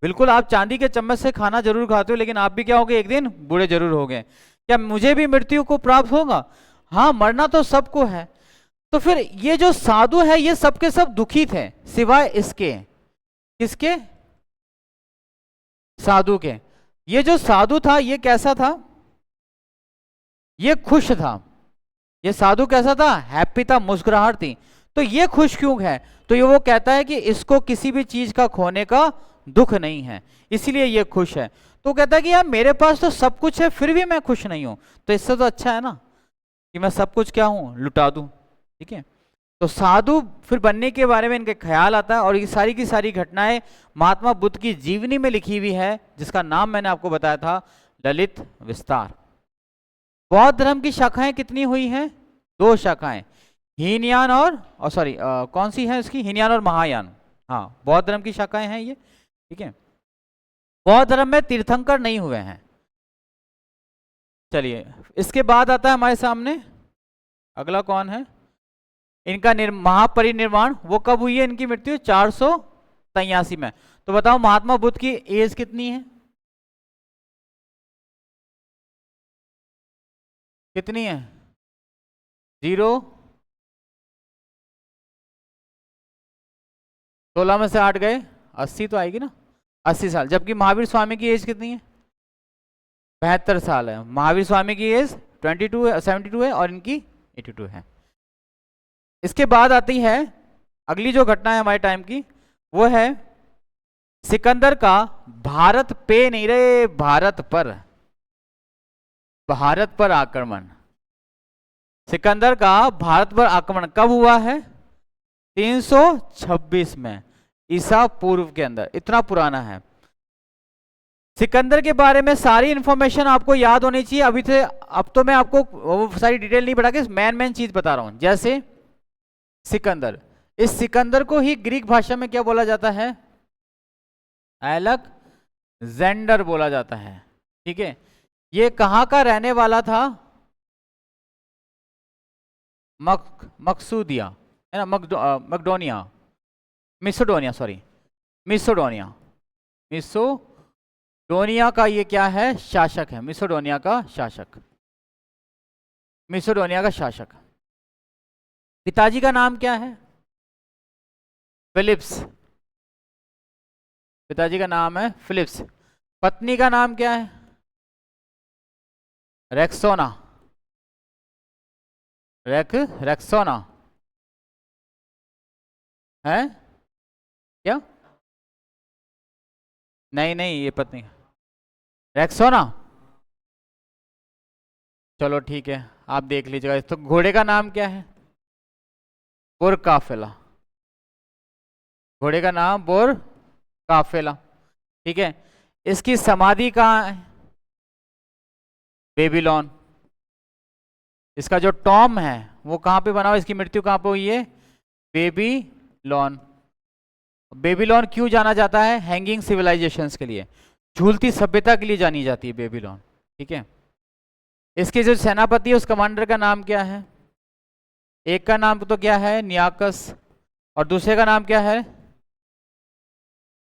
बिल्कुल, आप चांदी के चम्मच से खाना जरूर खाते हो, लेकिन आप भी क्या होगे, एक दिन बूढ़े जरूर होगे। क्या मुझे भी मृत्यु को प्राप्त होगा, हाँ मरना तो सबको है। तो फिर ये जो साधु है ये सबके सब दुखी थे सिवाय इसके, किसके, साधु के। ये जो साधु था ये कैसा था, ये खुश था। ये साधु कैसा था, हैप्पी था, मुस्कुराहट थी। तो ये खुश क्यों है, तो ये वो कहता है कि इसको किसी भी चीज का खोने का दुख नहीं है, इसीलिए ये खुश है। तो कहता है कि यार मेरे पास तो सब कुछ है फिर भी मैं खुश नहीं हूं, तो इससे तो अच्छा है ना कि मैं सब कुछ क्या हूं, लुटा दूं। ठीक है, तो साधु फिर बनने के बारे में इनके ख्याल आता है। और ये सारी की सारी घटनाएं महात्मा बुद्ध की जीवनी में लिखी हुई है, जिसका नाम मैंने आपको बताया था, ललित विस्तार। बौद्ध धर्म की शाखाएं कितनी हुई हैं, दो शाखाएं, हीनयान और सॉरी कौन सी है इसकी, हीनयान और महायान। हाँ, बौद्ध धर्म की शाखाएं हैं ये। ठीक है, बौद्ध धर्म में तीर्थंकर नहीं हुए हैं। चलिए, इसके बाद आता है हमारे सामने अगला कौन है, इनका महापरिनिर्वाण। वो कब हुई है इनकी मृत्यु, 483 में। तो बताओ महात्मा बुद्ध की एज कितनी है, कितनी है, 0, 16 में से 8 गए, 80 तो आएगी ना, 80 साल। जबकि महावीर स्वामी की एज कितनी है, 72 साल है। महावीर स्वामी की एज 72 है और इनकी 82 है। इसके बाद आती है अगली जो घटना है हमारे टाइम की, वो है सिकंदर का भारत पे नहीं रहे, भारत पर आक्रमण। सिकंदर का भारत पर आक्रमण कब हुआ है, 326 में ईसा पूर्व के अंदर, इतना पुराना है। सिकंदर के बारे में सारी इंफॉर्मेशन आपको याद होनी चाहिए अभी से। अब तो मैं आपको वो सारी डिटेल नहीं बढ़ा के मेन चीज बता रहा हूं। जैसे सिकंदर, इस सिकंदर को ही ग्रीक भाषा में क्या बोला जाता है, अलेक्जेंडर बोला जाता है। ठीक है, ये कहां का रहने वाला था, मकसूदिया है ना, मकडोनिया, मिसोडोनिया, सॉरी मिसोडोनिया, मिसोडोनिया का ये क्या है, शासक है, मिसोडोनिया का शासक, मिसोडोनिया का शासक। पिताजी का नाम क्या है, फिलिप्स, पिताजी का नाम है फिलिप्स। पत्नी का नाम क्या है, रेक्सोना, रेक्सोना है क्या, नहीं ये पत्नी, रेक्सोना। चलो ठीक है, आप देख लीजिएगा। तो घोड़े का नाम क्या है, बुरकाफिला, घोड़े का नाम बुरकाफिला। ठीक है, इसकी समाधि कहाँ है? बेबीलोन। इसका जो टॉम है वो कहाँ पे बना हुआ, इसकी मृत्यु कहाँ पे हुई है? बेबीलोन। बेबीलोन क्यों जाना जाता है? हैंगिंग सिविलाइजेशंस के लिए, झूलती सभ्यता के लिए जानी जाती है बेबीलोन। ठीक है। इसके जो सेनापति है उस कमांडर का नाम क्या है? एक का नाम तो क्या है? नियाकस, और दूसरे का नाम क्या है?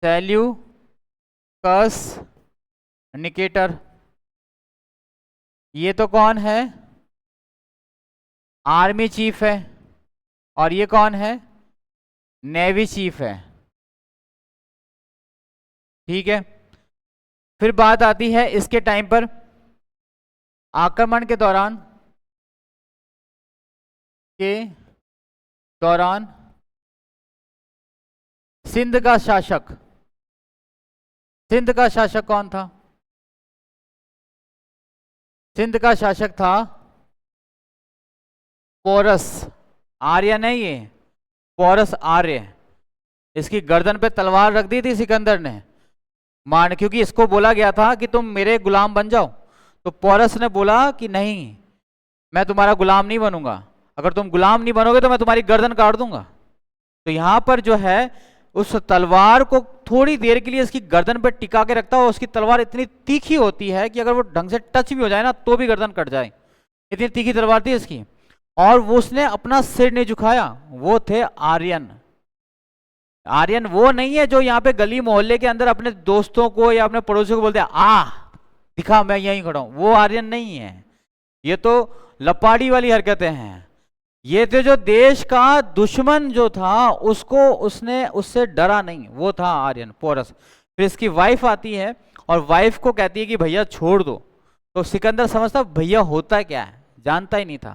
Seleucus Nicator. ये तो कौन है? आर्मी चीफ है। और ये कौन है? नेवी चीफ है। ठीक है। फिर बात आती है इसके टाइम पर आक्रमण के दौरान सिंध का शासक, सिंध का शासक कौन था? सिंध का शासक था पोरस। आर्य नहीं है, पोरस आर्य। इसकी गर्दन पे तलवार रख दी थी सिकंदर ने मान, क्योंकि इसको बोला गया था कि तुम मेरे गुलाम बन जाओ। तो पोरस ने बोला कि नहीं, मैं तुम्हारा गुलाम नहीं बनूंगा, अगर तुम गुलाम नहीं बनोगे तो मैं तुम्हारी गर्दन काट दूंगा। तो यहां पर जो है उस तलवार को थोड़ी देर के लिए इसकी गर्दन पर टिका के रखता है। उसकी तलवार इतनी तीखी होती है कि अगर वो ढंग से टच भी हो जाए ना तो भी गर्दन कट जाए, इतनी तीखी तलवार थी इसकी। और वो उसने अपना सिर नहीं झुकाया। वो थे आर्यन। आर्यन वो नहीं है जो यहाँ पे गली मोहल्ले के अंदर अपने दोस्तों को या अपने पड़ोसियों को बोलते हैं आ दिखा मैं यहीं खड़ा हूं, वो आर्यन नहीं है। ये तो लपाड़ी वाली हरकतें हैं। ये थे जो देश का दुश्मन जो था उसको उसने उससे डरा नहीं, वो था आर्यन, पोरस। फिर इसकी वाइफ आती है और वाइफ को कहती है कि भैया छोड़ दो। तो सिकंदर समझता भैया होता क्या है, जानता ही नहीं था।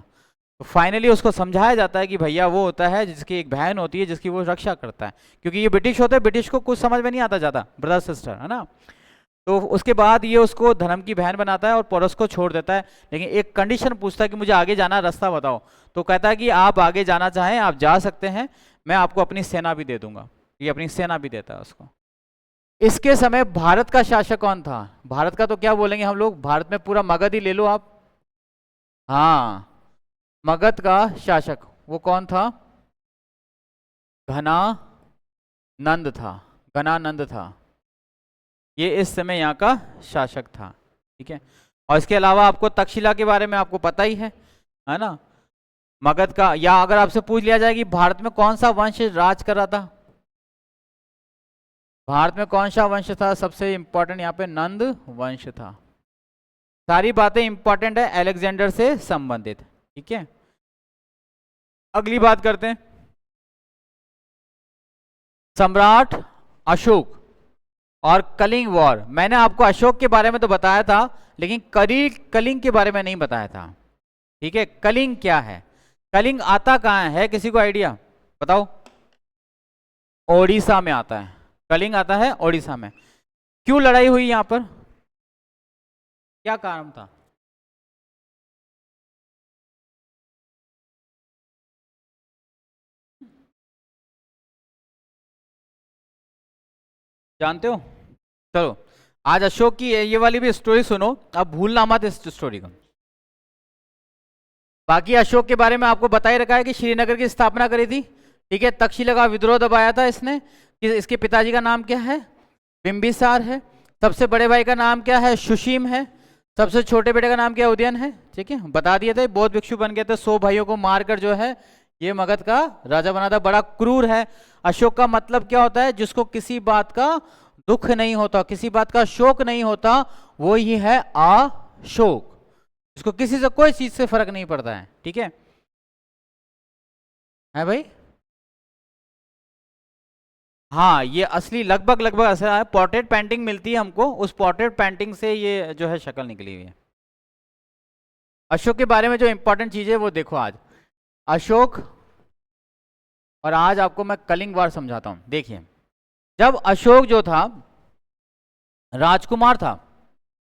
तो फाइनली उसको समझाया जाता है कि भैया वो होता है जिसकी एक बहन होती है जिसकी वो रक्षा करता है, क्योंकि ये ब्रिटिश होते हैं, ब्रिटिश को कुछ समझ में नहीं आता ज़्यादा, ब्रदर सिस्टर है ना। तो उसके बाद ये उसको धर्म की बहन बनाता है और पोरस को छोड़ देता है। लेकिन एक कंडीशन पूछता है कि मुझे आगे जाना रास्ता बताओ। तो कहता है कि आप आगे जाना चाहें आप जा सकते हैं, मैं आपको अपनी सेना भी दे दूंगा। ये अपनी सेना भी देता है उसको। इसके समय भारत का शासक कौन था? भारत का तो क्या बोलेंगे हम लोग, भारत में पूरा मगध ही ले लो आप। हाँ, मगध का शासक वो कौन था? घनानंद था। घनानंद था, ये इस समय यहाँ का शासक था। ठीक है। और इसके अलावा आपको तक्षशिला के बारे में आपको पता ही है ना। मगध का, या अगर आपसे पूछ लिया जाए कि भारत में कौन सा वंश राज कर रहा था, भारत में कौन सा वंश था सबसे इंपॉर्टेंट, यहाँ पे नंद वंश था। सारी बातें इंपॉर्टेंट है अलेक्जेंडर से संबंधित। ठीक है। अगली बात करते हैं, सम्राट अशोक और कलिंग वॉर। मैंने आपको अशोक के बारे में तो बताया था, लेकिन कलिंग के बारे में नहीं बताया था। ठीक है। कलिंग क्या है? कलिंग आता कहाँ है, किसी को आइडिया बताओ? ओडिशा में आता है। कलिंग आता है ओडिशा में। क्यों लड़ाई हुई यहां पर, क्या कारण था? जानते हो? चलो आज अशोक की ये वाली भी स्टोरी सुनो, अब भूलना मत इस स्टोरी को। बाकी अशोक के बारे में आपको बता ही रखा है कि श्रीनगर की स्थापना करी थी। ठीक है। तक्षशिला का विद्रोह दबाया था इसने। इसके पिताजी का नाम क्या है? बिंबिसार है। सबसे बड़े भाई का नाम क्या है? सुशीम है। सबसे छोटे बेटे का नाम क्या? उदयन है। ठीक है, बता दिए थे। बौद्ध भिक्षु बन गए थे, 100 भाइयों को मारकर जो है ये मगध का राजा बना था। बड़ा क्रूर है। अशोक का मतलब क्या होता है? जिसको किसी बात का दुख नहीं होता, किसी बात का शोक नहीं होता, वो ही है अशोक। इसको किसी से कोई चीज से फर्क नहीं पड़ता है। ठीक है भाई? हाँ, ये असली लगभग लगभग ऐसा है। पोर्ट्रेट पेंटिंग मिलती है हमको, उस पोर्ट्रेट पेंटिंग से ये जो है शक्ल निकली हुई है। अशोक के बारे में जो इंपॉर्टेंट चीज है वो देखो आज। अशोक, और आज आपको मैं कलिंग वार समझाता हूं। देखिए, जब अशोक जो था राजकुमार था,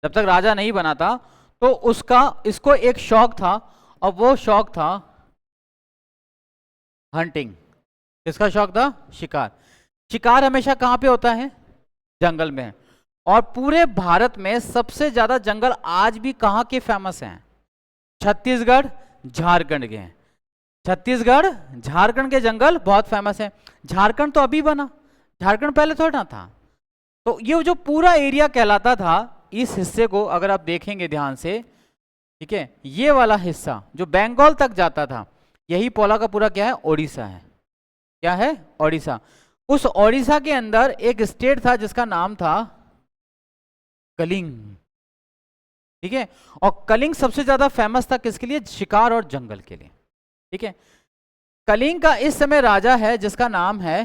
जब तक राजा नहीं बना था, तो उसका इसको एक शौक था, और वो शौक था हंटिंग। किसका शौक था? शिकार। शिकार हमेशा कहाँ पे होता है? जंगल में। और पूरे भारत में सबसे ज्यादा जंगल आज भी कहाँ के फेमस हैं? छत्तीसगढ़, झारखंड के हैं। छत्तीसगढ़, झारखंड के जंगल बहुत फेमस है। झारखंड तो अभी बना, झारखंड पहले थोड़ा ना था। तो ये जो पूरा एरिया कहलाता था, इस हिस्से को अगर आप देखेंगे ध्यान से, ठीक है, ये वाला हिस्सा जो बंगाल तक जाता था, यही पूरा का पूरा क्या है? ओडिशा है। क्या है? ओडिशा। उस ओडिशा के अंदर एक स्टेट था जिसका नाम था कलिंग, ठीक है। और कलिंग सबसे ज्यादा फेमस था किसके लिए? शिकार और जंगल के लिए, ठीक है। कलिंग का इस समय राजा है जिसका नाम है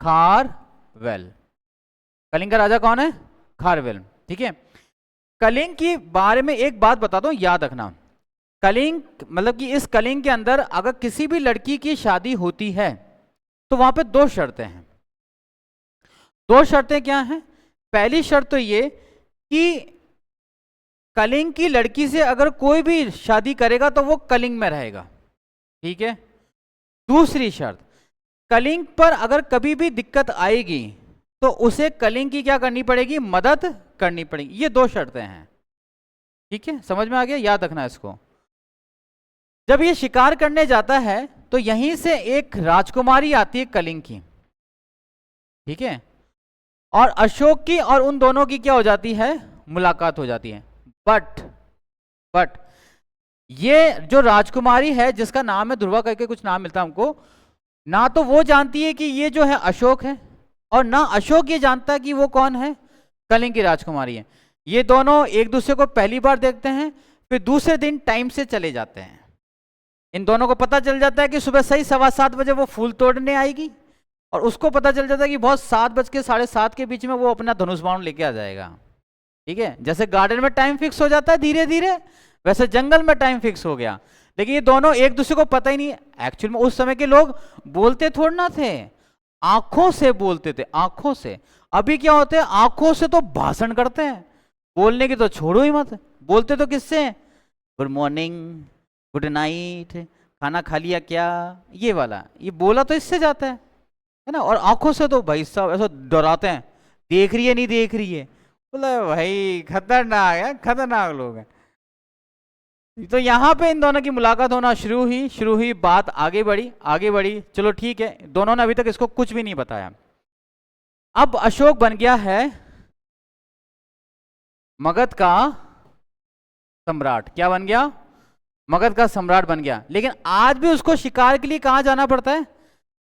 खारवेल। कलिंग का राजा कौन है? खारवेल, ठीक है। कलिंग के बारे में एक बात बताता हूं, याद रखना। कलिंग मतलब कि इस कलिंग के अंदर अगर किसी भी लड़की की शादी होती है तो वहां पे दो शर्तें हैं। दो शर्तें क्या हैं? पहली शर्त तो ये कि कलिंग की लड़की से अगर कोई भी शादी करेगा तो वो कलिंग में रहेगा, ठीक है। दूसरी शर्त, कलिंग पर अगर कभी भी दिक्कत आएगी तो उसे कलिंग की क्या करनी पड़ेगी? मदद करनी पड़ेगी। ये दो शर्तें हैं, ठीक है। समझ में आ गया? याद रखना इसको। जब ये शिकार करने जाता है तो यहीं से एक राजकुमारी आती है कलिंग की, ठीक है। और अशोक की और उन दोनों की क्या हो जाती है? मुलाकात हो जाती है। बट ये जो राजकुमारी है जिसका नाम है ध्रुवा करके कुछ नाम मिलता है हमको, ना तो वो जानती है कि ये जो है अशोक है, और ना अशोक ये जानता है कि वो कौन है? कलिंग की राजकुमारी है। ये दोनों एक दूसरे को पहली बार देखते हैं, फिर दूसरे दिन टाइम से चले जाते हैं। इन दोनों को पता चल जाता है कि सुबह सही 7:15 बजे वो फूल तोड़ने आएगी, और उसको पता चल जाता है कि बहुत 7:00 के बीच में वो अपना धनुष बाण लेके आ जाएगा, ठीक है। जैसे गार्डन में टाइम फिक्स हो जाता है धीरे धीरे, वैसे जंगल में टाइम फिक्स हो गया। लेकिन ये दोनों एक दूसरे को पता ही नहीं। एक्चुअल में उस समय के लोग बोलते थोड़ा ना थे, आंखों से बोलते थे, आंखों से। अभी क्या होते हैं? आंखों से तो भाषण करते हैं, बोलने की तो छोड़ो ही मत। बोलते तो किससे? गुड मॉर्निंग, गुड नाइट, खाना खा लिया क्या, ये वाला। ये बोला तो इससे जाता है ना। और आंखों से तो भाई साहब ऐसा डराते हैं, देख रही है नहीं देख रही है। बोला भाई खतरनाक है, खतरनाक लोग हैं। तो यहाँ पे इन दोनों की मुलाकात होना शुरू हुई, बात आगे बढ़ी। चलो ठीक है, दोनों ने अभी तक इसको कुछ भी नहीं बताया। अब अशोक बन गया है मगध का सम्राट। क्या बन गया? मगध का सम्राट बन गया। लेकिन आज भी उसको शिकार के लिए कहां जाना पड़ता है?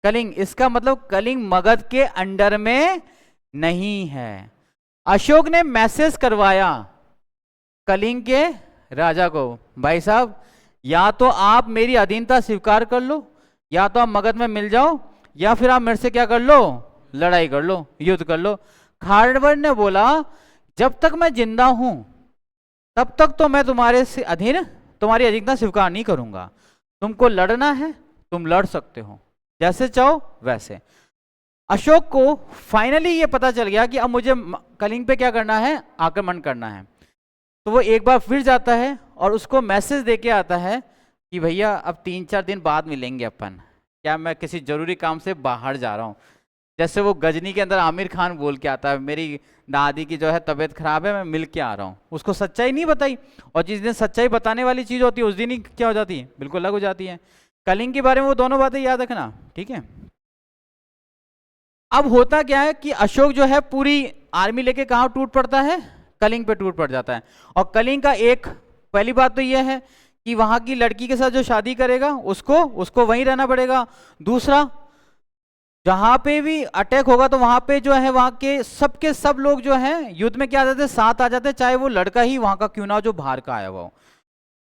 कलिंग। इसका मतलब कलिंग मगध के अंडर में नहीं है। अशोक ने मैसेज करवाया कलिंग के राजा को, भाई साहब या तो आप मेरी अधीनता स्वीकार कर लो, या तो आप मगध में मिल जाओ, या फिर आप मेरे से क्या कर लो? लड़ाई कर लो, युद्ध कर लो। खारवेल ने बोला जब तक मैं जिंदा हूं तब तक तो मैं तुम्हारी अधीनता स्वीकार नहीं करूंगा। तुमको लड़ना है तुम लड़ सकते हो, जैसे चाहो वैसे। अशोक को फाइनली ये पता चल गया कि अब मुझे कलिंग पे क्या करना है? आक्रमण करना है। तो वो एक बार फिर जाता है और उसको मैसेज देके आता है कि भैया अब 3-4 दिन बाद मिलेंगे अपन, क्या मैं किसी जरूरी काम से बाहर जा रहा हूँ। जैसे वो गजनी के अंदर आमिर खान बोल के आता है, मेरी दादी की जो है तबीयत खराब है, मैं मिल के आ रहा हूँ। उसको सच्चाई नहीं बताई, और जिस दिन सच्चाई बताने वाली चीज होती है उस दिन ही क्या हो जाती है? बिल्कुल अलग हो जाती है। कलिंग के बारे में वो दोनों बातें याद रखना, ठीक है। अब होता क्या है कि अशोक जो है पूरी आर्मी लेके कहाँ टूट पड़ता है? कलिंग पे टूट पड़ जाता है। और कलिंग का एक पहली बात तो यह है कि वहां की लड़की के साथ जो शादी करेगा उसको वहीं रहना पड़ेगा। दूसरा, जहां पे भी अटैक होगा तो वहां पे जो है वहां के सब लोग जो हैं युद्ध में क्या आ जाते हैं? साथ आ जाते हैं, चाहे वो लड़का ही वहां का क्यों ना हो जो बाहर का आया हुआ हो।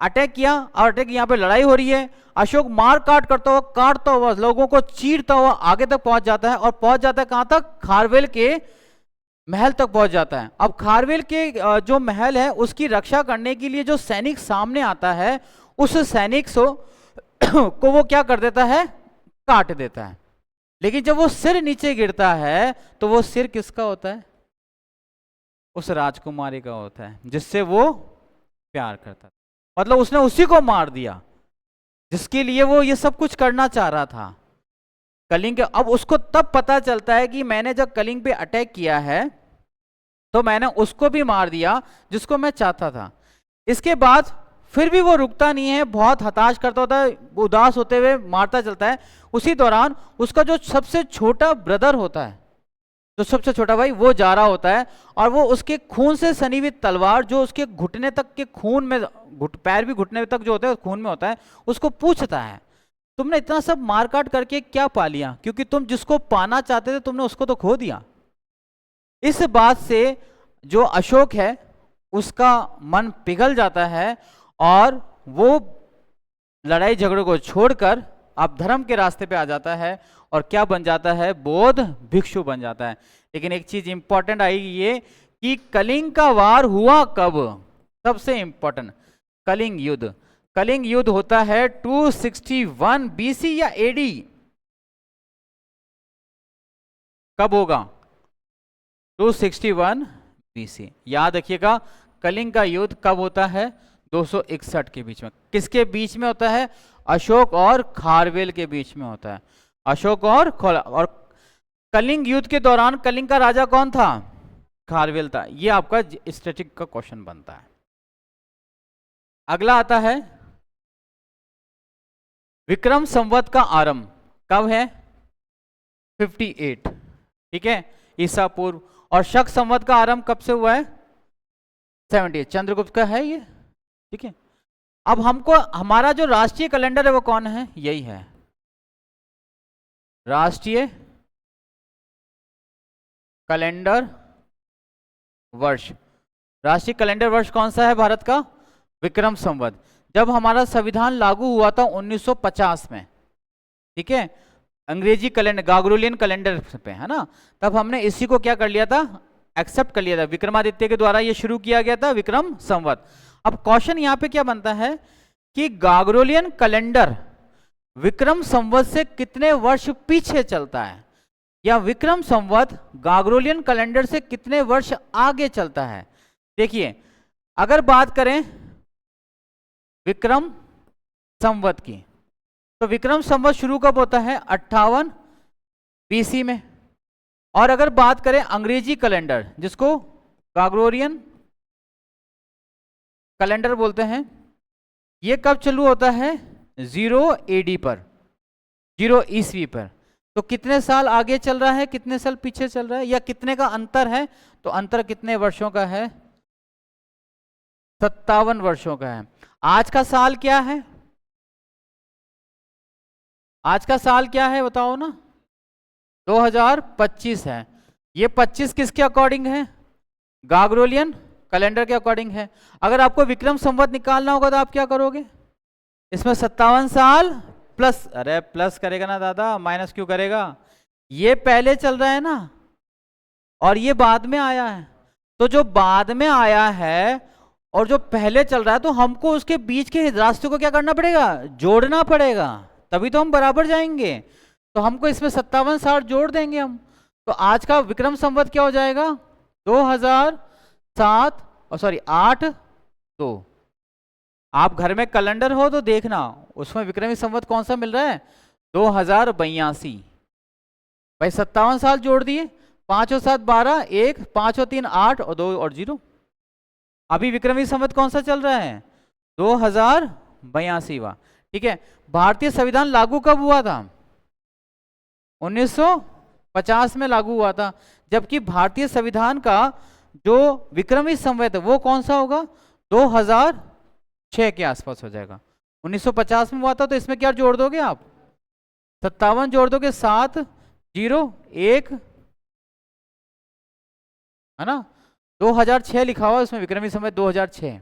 अटैक किया, और अटैक यहाँ पे लड़ाई हो रही है। अशोक मार काट करता हुआ, काटता हुआ, लोगों को चीरता हुआ आगे तक पहुंच जाता है, और पहुंच जाता है कहां तक? खारवेल के महल तक पहुंच जाता है। अब खारवेल के जो महल है उसकी रक्षा करने के लिए जो सैनिक सामने आता है, उस सैनिक को वो क्या कर देता है? काट देता है। लेकिन जब वो सिर नीचे गिरता है तो वो सिर किसका होता है? उस राजकुमारी का होता है जिससे वो प्यार करता था। मतलब उसने उसी को मार दिया जिसके लिए वो ये सब कुछ करना चाह रहा था, कलिंग के। अब उसको तब पता चलता है कि मैंने जब कलिंग पे अटैक किया है तो मैंने उसको भी मार दिया जिसको मैं चाहता था। इसके बाद फिर भी वो रुकता नहीं है, बहुत हताश करता होता है, उदास होते हुए मारता चलता है। उसी दौरान उसका जो सबसे छोटा ब्रदर होता है, जो सबसे छोटा भाई, वो जा रहा होता है और वो उसके खून से सनी हुई तलवार जो उसके घुटने तक के खून में, पैर भी घुटने तक जो होता है खून में होता है, उसको पूछता है तुमने इतना सब मार काट करके क्या पा लिया, क्योंकि तुम जिसको पाना चाहते थे तुमने उसको तो खो दिया। इस बात से जो अशोक है उसका मन पिघल जाता है और वो लड़ाई झगड़ों को छोड़कर अब धर्म के रास्ते पे आ जाता है और क्या बन जाता है, बौद्ध भिक्षु बन जाता है। लेकिन एक चीज इंपॉर्टेंट आएगी ये कि कलिंग का वार हुआ कब, सबसे इंपॉर्टेंट, कलिंग युद्ध। कलिंग युद्ध होता है 261 बीसी या एडी। कब होगा, 261 बीसी। याद रखिएगा कलिंग का युद्ध कब होता है, 261 के बीच में। किसके बीच में होता है, अशोक और खारवेल के बीच में होता है। अशोक और कलिंग युद्ध के दौरान कलिंग का राजा कौन था, खारवेल था। ये आपका स्टैटिक का क्वेश्चन बनता है। अगला आता है विक्रम संवत का आरंभ कब है, 58, ठीक है, ईसा पूर्व। और शक संवत का आरंभ कब से हुआ है, 70, चंद्रगुप्त का है ये, ठीक है। अब हमको हमारा जो राष्ट्रीय कैलेंडर है वो कौन है, यही है राष्ट्रीय कैलेंडर वर्ष। राष्ट्रीय कैलेंडर वर्ष कौन सा है भारत का, विक्रम संवत। जब हमारा संविधान लागू हुआ था 1950 में, ठीक है, अंग्रेजी कैलेंडर गाग्रोलियन कैलेंडर पे, है ना, तब हमने इसी को क्या कर लिया था, एक्सेप्ट कर लिया था। विक्रमादित्य के द्वारा ये शुरू किया गया था विक्रम संवत। अब क्वेश्चन यहाँ पे क्या बनता है कि गाग्रोलियन कैलेंडर विक्रम संवत से कितने वर्ष पीछे चलता है, या विक्रम संवत गाग्रोलियन कैलेंडर से कितने वर्ष आगे चलता है। देखिए अगर बात करें विक्रम संवत की, तो विक्रम संवत शुरू कब होता है, 58 बीसी में। और अगर बात करें अंग्रेजी कैलेंडर जिसको गाग्रोलियन कैलेंडर बोलते हैं, ये कब चालू होता है, 0 एडी पर, 0 ईस्वी पर। तो कितने साल आगे चल रहा है, कितने साल पीछे चल रहा है, या कितने का अंतर है, तो अंतर कितने वर्षों का है, 57 वर्षों का है। आज का साल क्या है, आज का साल क्या है बताओ ना, 2025 है। ये 25 किसके अकॉर्डिंग है, गाग्रोलियन कैलेंडर के अकॉर्डिंग है। अगर आपको विक्रम संवत निकालना होगा तो आप क्या करोगे, इसमें 57 साल प्लस, अरे प्लस करेगा ना दादा, माइनस क्यों करेगा, ये पहले चल रहा है ना और ये बाद में आया है। तो जो बाद में आया है और जो पहले चल रहा है, तो हमको उसके बीच के रास्ते को क्या करना पड़ेगा, जोड़ना पड़ेगा, तभी तो हम बराबर जाएंगे। तो हमको इसमें 57 साल जोड़ देंगे हम। तो आज का विक्रम संवत क्या हो जाएगा, 2007 और सॉरी 8-2। आप घर में कैलेंडर हो तो देखना उसमें विक्रमी संवत कौन सा मिल रहा है, 2082। भाई 57 साल जोड़ दिए, 5 और 7 12, 1 5 और 3 8 और 2 और 0। अभी विक्रमी संवत कौन सा चल रहा है, 2082वां, ठीक है। भारतीय संविधान लागू कब हुआ था, 1950 में लागू हुआ था। जबकि भारतीय संविधान का जो विक्रमी संवत है वो कौन सा होगा, 2006 के आसपास हो जाएगा। 1950 में हुआ था, तो इसमें क्या जोड़ दोगे आप, 57 जोड़ दोगे, 7 0 1, है ना, 2006 लिखा हुआ है उसमें, विक्रमी संवत 2006।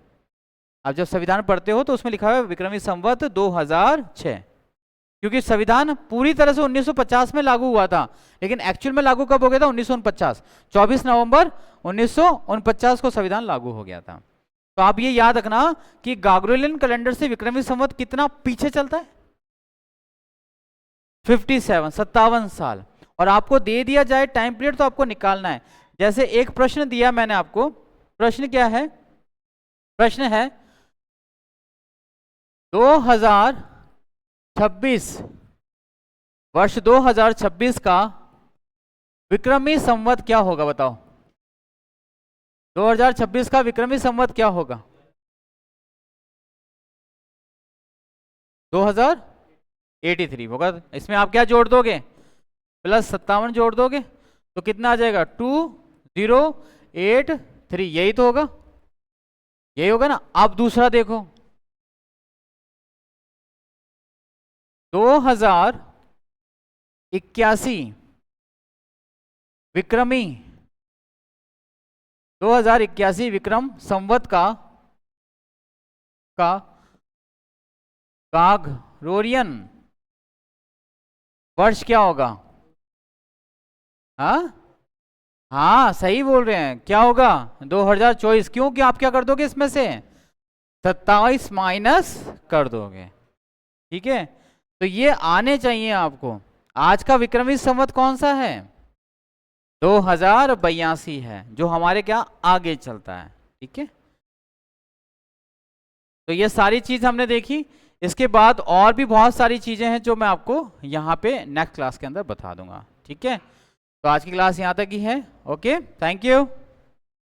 अब जब संविधान पढ़ते हो तो उसमें लिखा हुआ है विक्रमी संवत 2006, क्योंकि संविधान पूरी तरह से 1950 में लागू हुआ था, लेकिन एक्चुअल में लागू कब हो गया था, 1949, 24 नवंबर 1949 को संविधान लागू हो गया था। तो आप ये याद रखना कि गाग्रोलियन कैलेंडर से विक्रमी संवत कितना पीछे चलता है, 57 साल। और आपको दे दिया जाए टाइम पीरियड तो आपको निकालना है। जैसे एक प्रश्न दिया मैंने आपको, प्रश्न क्या है, प्रश्न है 2026, वर्ष 2026 का विक्रमी संवत क्या होगा बताओ। 2026 का विक्रमी संवत क्या होगा? 2083 होगा। इसमें आप क्या जोड़ दोगे? +57 जोड़ दोगे तो कितना आ जाएगा? 2083, यही तो होगा, यही होगा ना। अब दूसरा देखो, 2081 विक्रमी, 2081 विक्रम संवत का ग्रेगोरियन वर्ष क्या होगा? हाँ सही बोल रहे हैं, क्या होगा? 2024। क्योंकि आप क्या कर दोगे इसमें से 27 माइनस कर दोगे, ठीक है। तो ये आने चाहिए आपको। आज का विक्रमी संवत कौन सा है? 2082 है, जो हमारे क्या आगे चलता है, ठीक है। तो ये सारी चीज हमने देखी। इसके बाद और भी बहुत सारी चीजें हैं जो मैं आपको यहाँ पे नेक्स्ट क्लास के अंदर बता दूंगा, ठीक है। तो आज की क्लास यहाँ तक ही है। Okay, thank you.